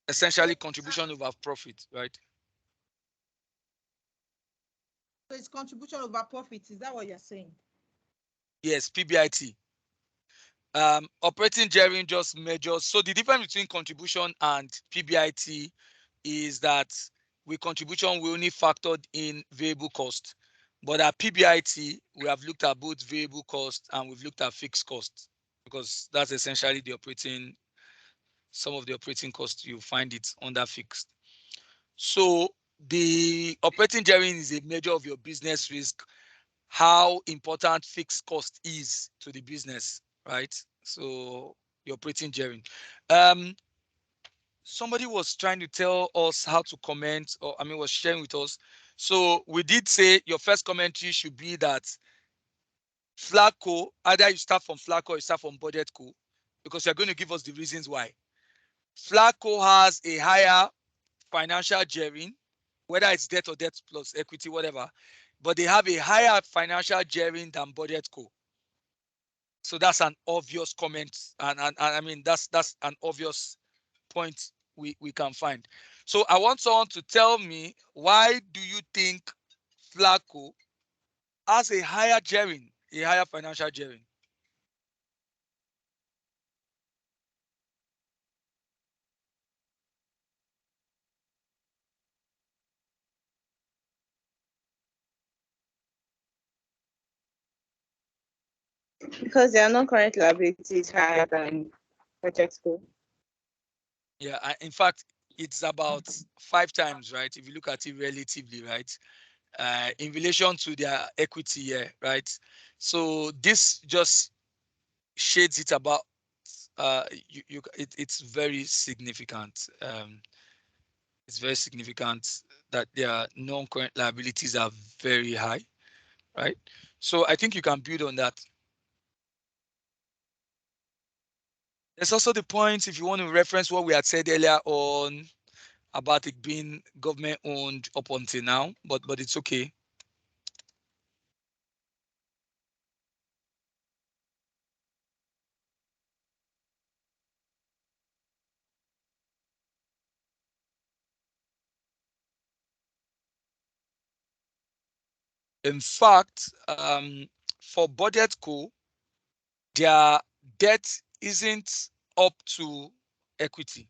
Essentially, contribution over profit, right? So it's contribution over profit. Is that what you're saying? Yes, PBIT. Operating gearing just measures. So the difference between contribution and PBIT is that with contribution, we only factored in variable cost. But at PBIT, we have looked at both variable cost and we've looked at fixed cost because that's essentially the operating, some of the operating costs, you find it under fixed. So the operating gearing is a measure of your business risk, how important fixed cost is to the business, right? So your operating gearing. Somebody was trying to tell us how to comment, or I mean, was sharing with us. So we did say your first commentary should be that Flacco, either you start from Flacco or you start from Budget Co, because you're going to give us the reasons why. Flacco has a higher financial gearing, whether it's debt or debt plus equity, whatever, but they have a higher financial gearing than Budget Co. So that's an obvious comment, and I mean that's an obvious point we can find. So I want someone to tell me, why do you think Flacco has a higher gearing, a higher financial gearing? Because their non-current liability is higher than Project School. Yeah, in fact, it's about 5 times, right? If you look at it relatively, right? In relation to their equity here, right? So this just shades it about, it's very significant. It's very significant that their non-current liabilities are very high, right? So I think you can build on that. There's also the point, if you want to reference what we had said earlier on about it being government owned up until now, but it's okay. In fact, for Budget Co, their debt isn't up to equity.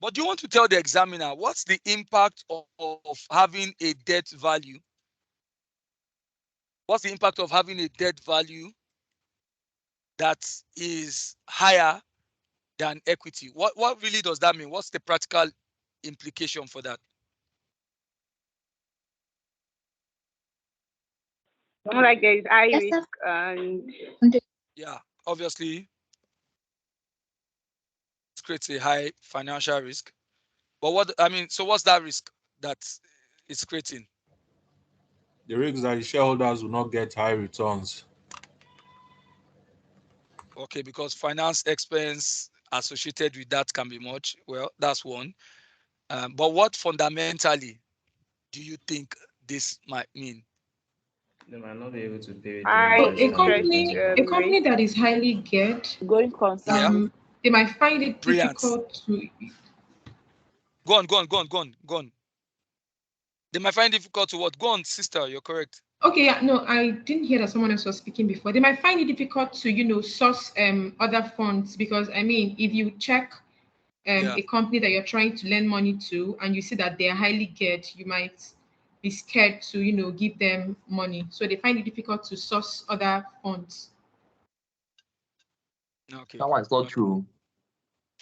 But do you want to tell the examiner what's the impact of having a debt value? What's the impact of having a debt value that is higher than equity? What really does that mean? What's the practical implication for that? More like there is high risk and yeah, obviously it creates a high financial risk. But so what's that risk that it's creating? The risk that the shareholders will not get high returns. Okay, because finance expense associated with that can be much. Well, that's one. But what fundamentally do you think this might mean? They might not be able to pay it High during So this time. a company that is highly geared, Going concern. they might find it Brilliant. difficult to. Go on. They might find it difficult to what? Go on, sister, you're correct. Okay, yeah, no, I didn't hear that someone else was speaking before. They might find it difficult to, source other funds because I mean, if you check a company that you're trying to lend money to and you see that they're highly geared, you might be scared to, give them money. So they find it difficult to source other funds. Okay. That one's not true.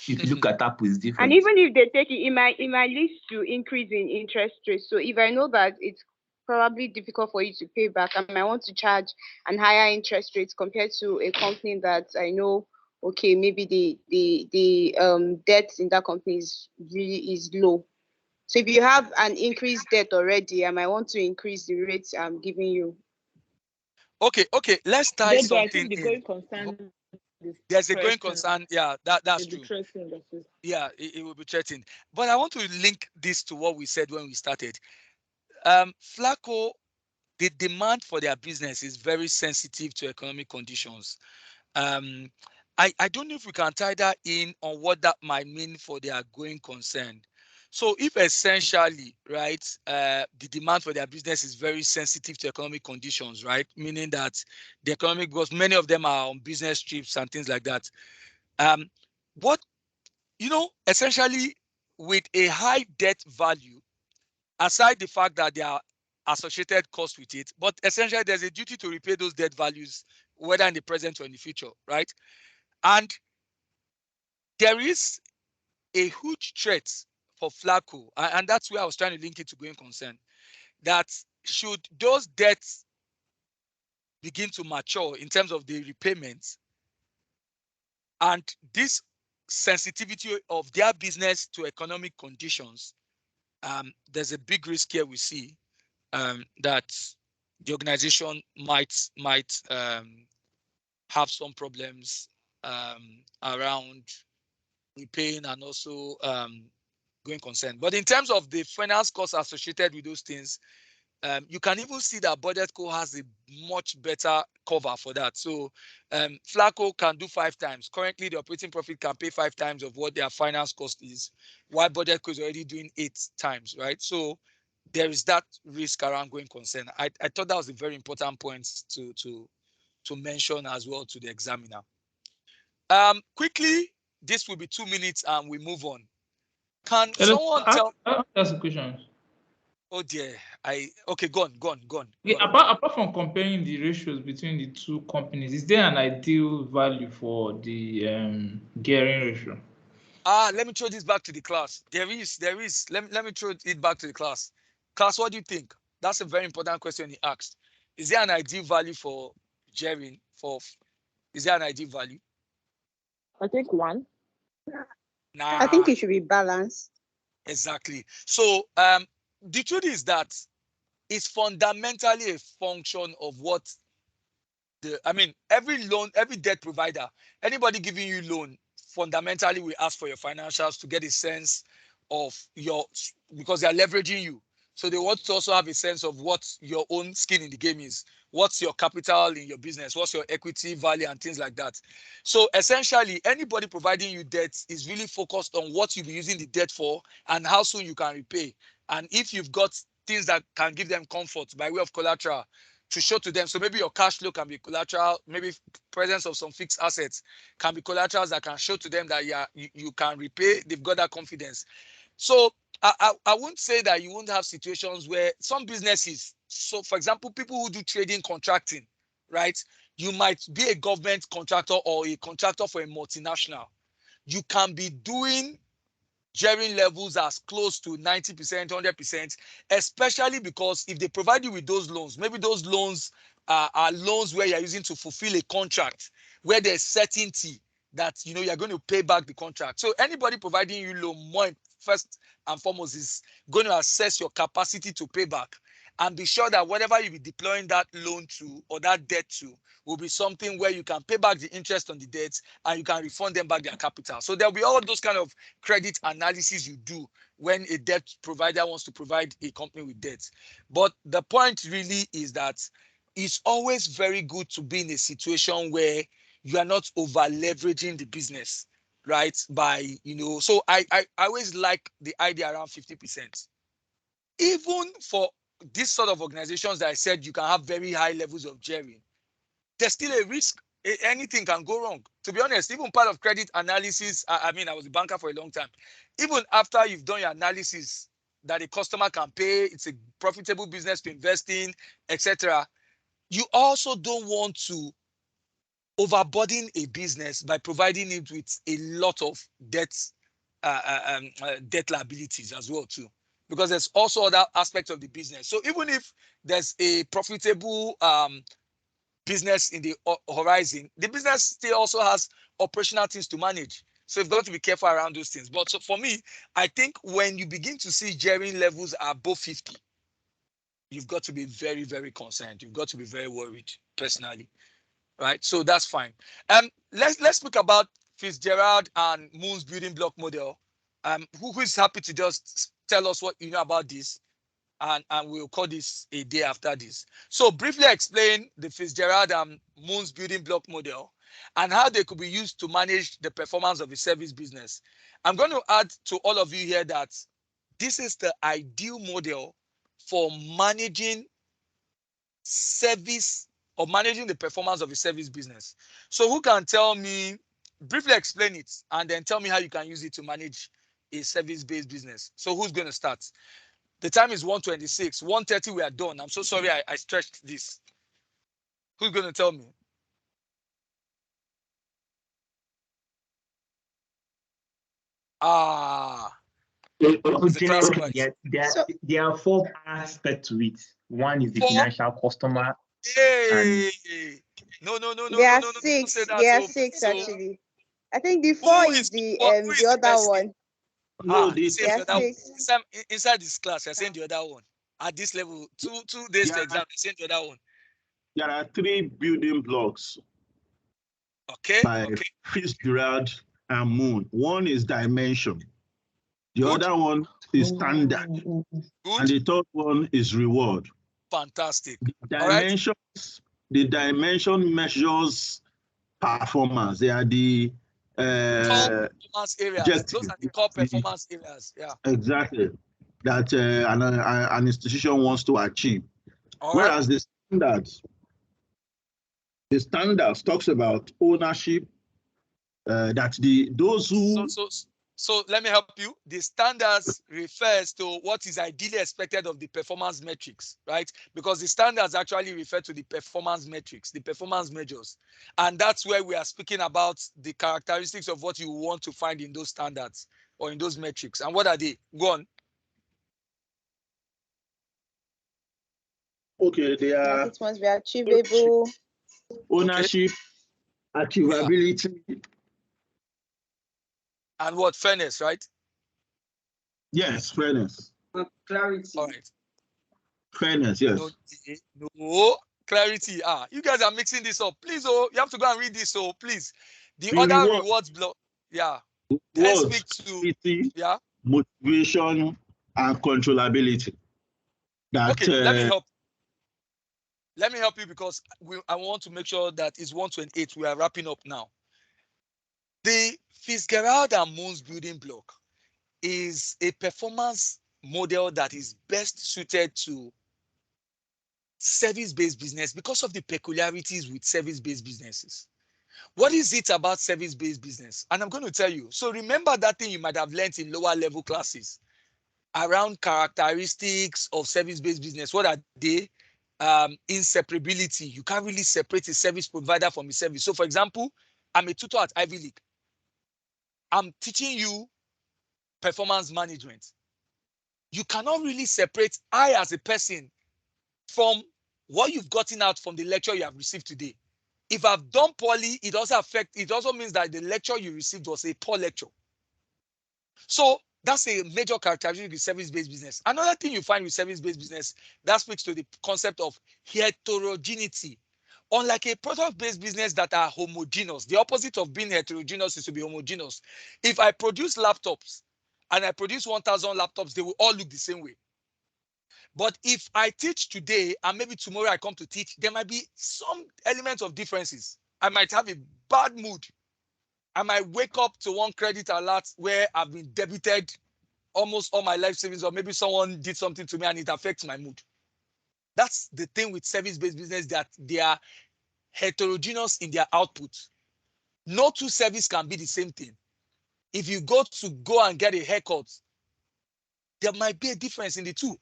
If you look at Apple, it's different. And even if they take it, it might lead to increase in interest rates. So if I know that it's probably difficult for you to pay back, I might want to charge an higher interest rates compared to a company that I know, okay, maybe the debt in that company is low. So if you have an increased debt already, I might want to increase the rates I'm giving you. Okay. Let's tie Jojo, something I think the in. going concern. There's a going concern. Yeah, that's true. Threatened. Yeah, it will be threatened. But I want to link this to what we said when we started. Flacco, the demand for their business is very sensitive to economic conditions. I don't know if we can tie that in on what that might mean for their going concern. So if essentially, right, the demand for their business is very sensitive to economic conditions, right, meaning that the economic, because many of them are on business trips and things like that. What, essentially with a high debt value, aside the fact that there are associated costs with it, but essentially there's a duty to repay those debt values, whether in the present or in the future, right? And there is a huge threat for Flacco, and that's where I was trying to link it to going concern, that should those debts begin to mature in terms of the repayments, and this sensitivity of their business to economic conditions, there's a big risk here we see that the organization might have some problems around repaying and also going concern. But in terms of the finance costs associated with those things, you can even see that Budget Co has a much better cover for that. So Flacco can do 5 times. Currently, the operating profit can pay 5 times of what their finance cost is, while Budget Co is already doing 8 times, right? So there is that risk around going concern. I thought that was a very important point to mention as well to the examiner. Quickly, this will be 2 minutes and we move on. Can someone tell? I ask a question. Oh dear, okay, go on. Yeah, apart from comparing the ratios between the two companies, is there an ideal value for the gearing ratio? Let me throw this back to the class. There is. Let me throw it back to the class. Class, what do you think? That's a very important question he asked. Is there an ideal value for gearing? Is there an ideal value? I think 1. Nah. I think it should be balanced. Exactly. So the truth is that it's fundamentally a function of what every debt provider, anybody giving you loan, fundamentally we ask for your financials to get a sense of because they are leveraging you. So they want to also have a sense of what your own skin in the game is. What's your capital in your business? What's your equity value and things like that. So essentially, anybody providing you debt is really focused on what you'll be using the debt for and how soon you can repay. And if you've got things that can give them comfort by way of collateral to show to them. So maybe your cash flow can be collateral, maybe presence of some fixed assets can be collaterals that can show to them that you can repay. They've got that confidence. So I wouldn't say that you won't have situations where some businesses, so for example, people who do trading contracting, right? You might be a government contractor or a contractor for a multinational. You can be doing gearing levels as close to 90%, 100%, especially because if they provide you with those loans, maybe those loans are loans where you're using to fulfill a contract, where there's certainty that you're going to pay back the contract. So anybody providing you loan, first and foremost, is going to assess your capacity to pay back and be sure that whatever you be deploying that loan to or that debt to will be something where you can pay back the interest on the debt and you can refund them back their capital. So there'll be all those kind of credit analysis you do when a debt provider wants to provide a company with debt. But the point really is that it's always very good to be in a situation where you are not over leveraging the business, right? By, so I always like the idea around 50%. Even for this sort of organizations that I said you can have very high levels of gearing, there's still a risk. Anything can go wrong. To be honest, even part of credit analysis, I mean, I was a banker for a long time. Even after you've done your analysis that a customer can pay, it's a profitable business to invest in, etc. You also don't want to overburden a business by providing it with a lot of debt liabilities as well too, because there's also other aspects of the business. So even if there's a profitable business in the horizon, the business still also has operational things to manage. So you've got to be careful around those things. But so for me, I think when you begin to see gearing levels above 50, you've got to be very, very concerned. You've got to be very worried personally. Right? So that's fine. Let's speak about Fitzgerald and Moon's building block model. Who is happy to just tell us what you know about this? And we'll call this a day after this. So briefly explain the Fitzgerald and Moon's building block model and how they could be used to manage the performance of a service business. I'm going to add to all of you here that this is the ideal model for managing service or managing the performance of a service business. So who can tell me, briefly explain it, and then tell me how you can use it to manage a service-based business. So who's going to start? The time is 1:26. 1:30 we are done. I'm so sorry I stretched this. Who's going to tell me? There are four aspects to it. One is the financial customer. Hey. No. There are six. There are six actually. I think the four is the other one. No, inside this class, you're saying the other one. At this level, two days to exam, you're saying the other one. There are three building blocks. Okay. By Fitzgerald and Moon. One is dimension. The other one is standard. And the third one is reward. Fantastic. The dimension measures performance. They are the performance areas. Those are the core performance areas. Yeah. Exactly. That an institution wants to achieve. Whereas the standards talks about ownership. That those who. So let me help you. The standards refers to what is ideally expected of the performance metrics, right? Because the standards actually refer to the performance metrics, the performance measures. And that's where we are speaking about the characteristics of what you want to find in those standards or in those metrics. And what are they? Go on. Okay, they are. It must be achievable. Ownership, achievability. Yeah. And what? Fairness, right? Yes, fairness. Clarity. All right. Fairness, yes. No, clarity. You guys are mixing this up. Please, you have to go and read this. So please, the other rewards block. Yeah. Let's speak to motivation and controllability. Okay, let me help. Let me help you because I want to make sure that it's 1:28. We are wrapping up now. The Fitzgerald and Moon's building block is a performance model that is best suited to service-based business because of the peculiarities with service-based businesses. What is it about service-based business? And I'm going to tell you. So remember that thing you might have learned in lower level classes around characteristics of service-based business. What are they? Inseparability. You can't really separate a service provider from a service. So for example, I'm a tutor at Ivy League. I'm teaching you performance management. You cannot really separate I as a person from what you've gotten out from the lecture you have received today. If I've done poorly, it also means that the lecture you received was a poor lecture. So that's a major characteristic of service-based business. Another thing you find with service-based business that speaks to the concept of heterogeneity. Unlike a product-based business that are homogeneous, the opposite of being heterogeneous is to be homogeneous. If I produce laptops and I produce 1,000 laptops, they will all look the same way. But if I teach today and maybe tomorrow I come to teach, there might be some elements of differences. I might have a bad mood. I might wake up to one credit alert where I've been debited almost all my life savings, or maybe someone did something to me and it affects my mood. That's the thing with service-based business, that they are heterogeneous in their output. No two services can be the same thing. If you go and get a haircut, there might be a difference in the two.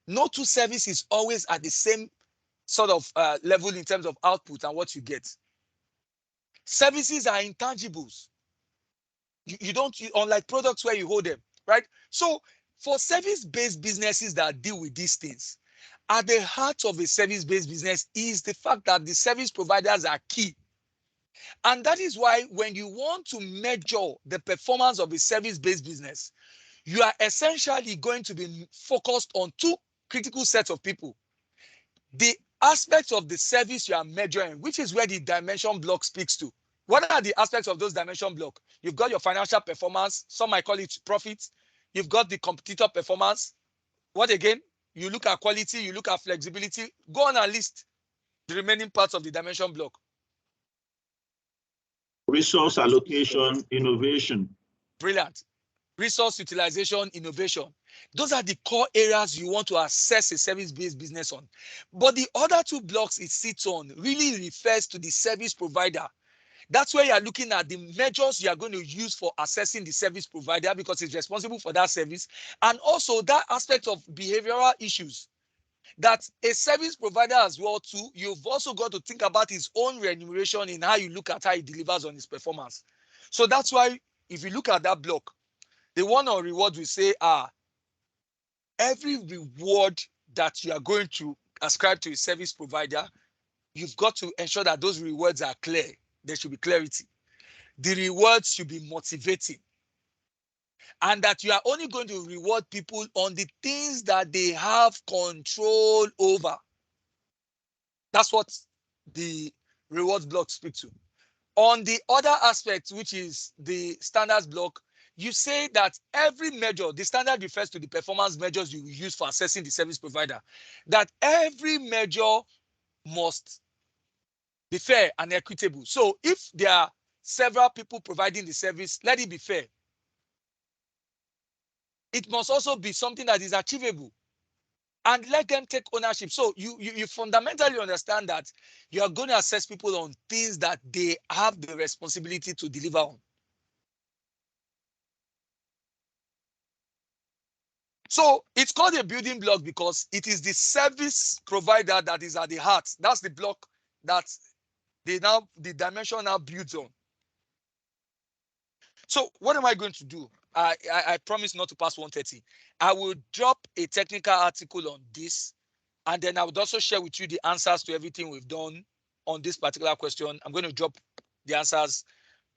No two service is always at the same sort of level in terms of output and what you get. Services are intangibles. You don't, unlike products where you hold them, right? So for service-based businesses that deal with these things, at the heart of a service-based business is the fact that the service providers are key. And that is why when you want to measure the performance of a service-based business, you are essentially going to be focused on two critical sets of people. The aspects of the service you are measuring, which is where the dimension block speaks to. What are the aspects of those dimension block? You've got your financial performance. Some might call it profit. You've got the competitor performance. What again? You look at quality, you look at flexibility. Go on and list the remaining parts of the dimension block. Resource allocation, innovation. Brilliant. Resource utilization, innovation. Those are the core areas you want to assess a service-based business on. But the other two blocks it sits on really refers to the service provider. That's where you are looking at the measures you are going to use for assessing the service provider, because it's responsible for that service. And also that aspect of behavioral issues, that a service provider as well too, you've also got to think about his own remuneration in how you look at how he delivers on his performance. So that's why if you look at that block, the one on reward we say every reward that you are going to ascribe to a service provider, you've got to ensure that those rewards are clear. There should be clarity. The rewards should be motivating. And that you are only going to reward people on the things that they have control over. That's what the rewards block speaks to. On the other aspect, which is the standards block, you say that every measure, the standard refers to the performance measures you will use for assessing the service provider, that every measure must be fair and equitable. So if there are several people providing the service, let it be fair. It must also be something that is achievable, and let them take ownership. So you fundamentally understand that you are going to assess people on things that they have the responsibility to deliver on. So it's called a building block because it is the service provider that is at the heart. That's the block that the dimension now builds on. So what am I going to do? I promise not to pass 1:30. I will drop a technical article on this, and then I would also share with you the answers to everything we've done on this particular question. I'm going to drop the answers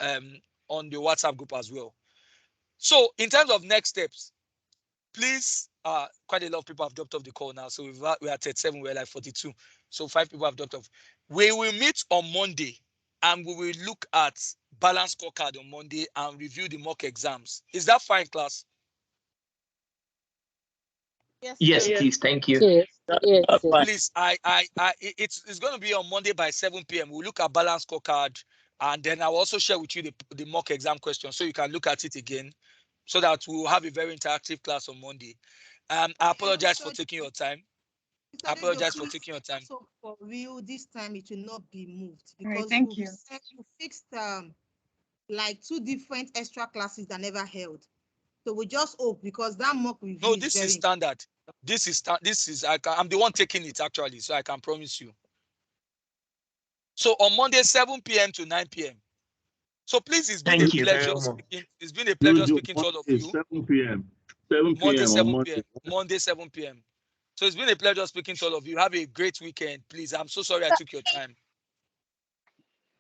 on the WhatsApp group as well. So in terms of next steps, please, quite a lot of people have dropped off the call now. So we're at 37, we're like 42. So 5 people have dropped off. We will meet on Monday and we will look at balance scorecard on Monday and review the mock exams. Is that fine, class? Yes, please. Thank you. Yes. Please, it's going to be on Monday by 7 p.m. We'll look at balance scorecard, and then I'll also share with you the mock exam question so you can look at it again, so that we'll have a very interactive class on Monday. I apologize for taking your time. I apologize for taking your time. So for real, this time it will not be moved All right, because thank we you. fixed like 2 different extra classes that never held. So we just hope, because that mock review No, is this very is standard. I'm the one taking it actually, so I can promise you. So on Monday, 7 p.m. to 9 p.m. So please, it's been Thank a you pleasure very much. speaking. It's been a pleasure speaking to all of you. 7 p.m. 7 Monday, p.m. on 7 Monday. p.m. Monday, 7 p.m. So it's been a pleasure speaking to all of you. Have a great weekend, please. I'm so sorry I took your time.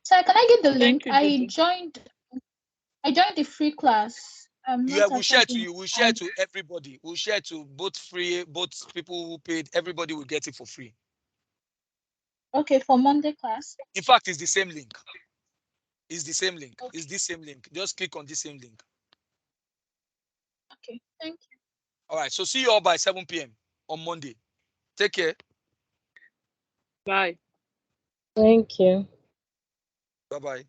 So can I get the link? Thank you, I joined the free class. I'm Yeah, not we'll share to attending. you. We'll share to everybody. We'll share to both free, both people who paid. Everybody will get it for free. Okay, for Monday class. In fact, it's the same link. It's the same link. Okay. It's this same link. Just click on this same link. Okay, thank you. All right. So see you all by 7 p.m. on Monday. Take care. Bye. Thank you. Bye-bye.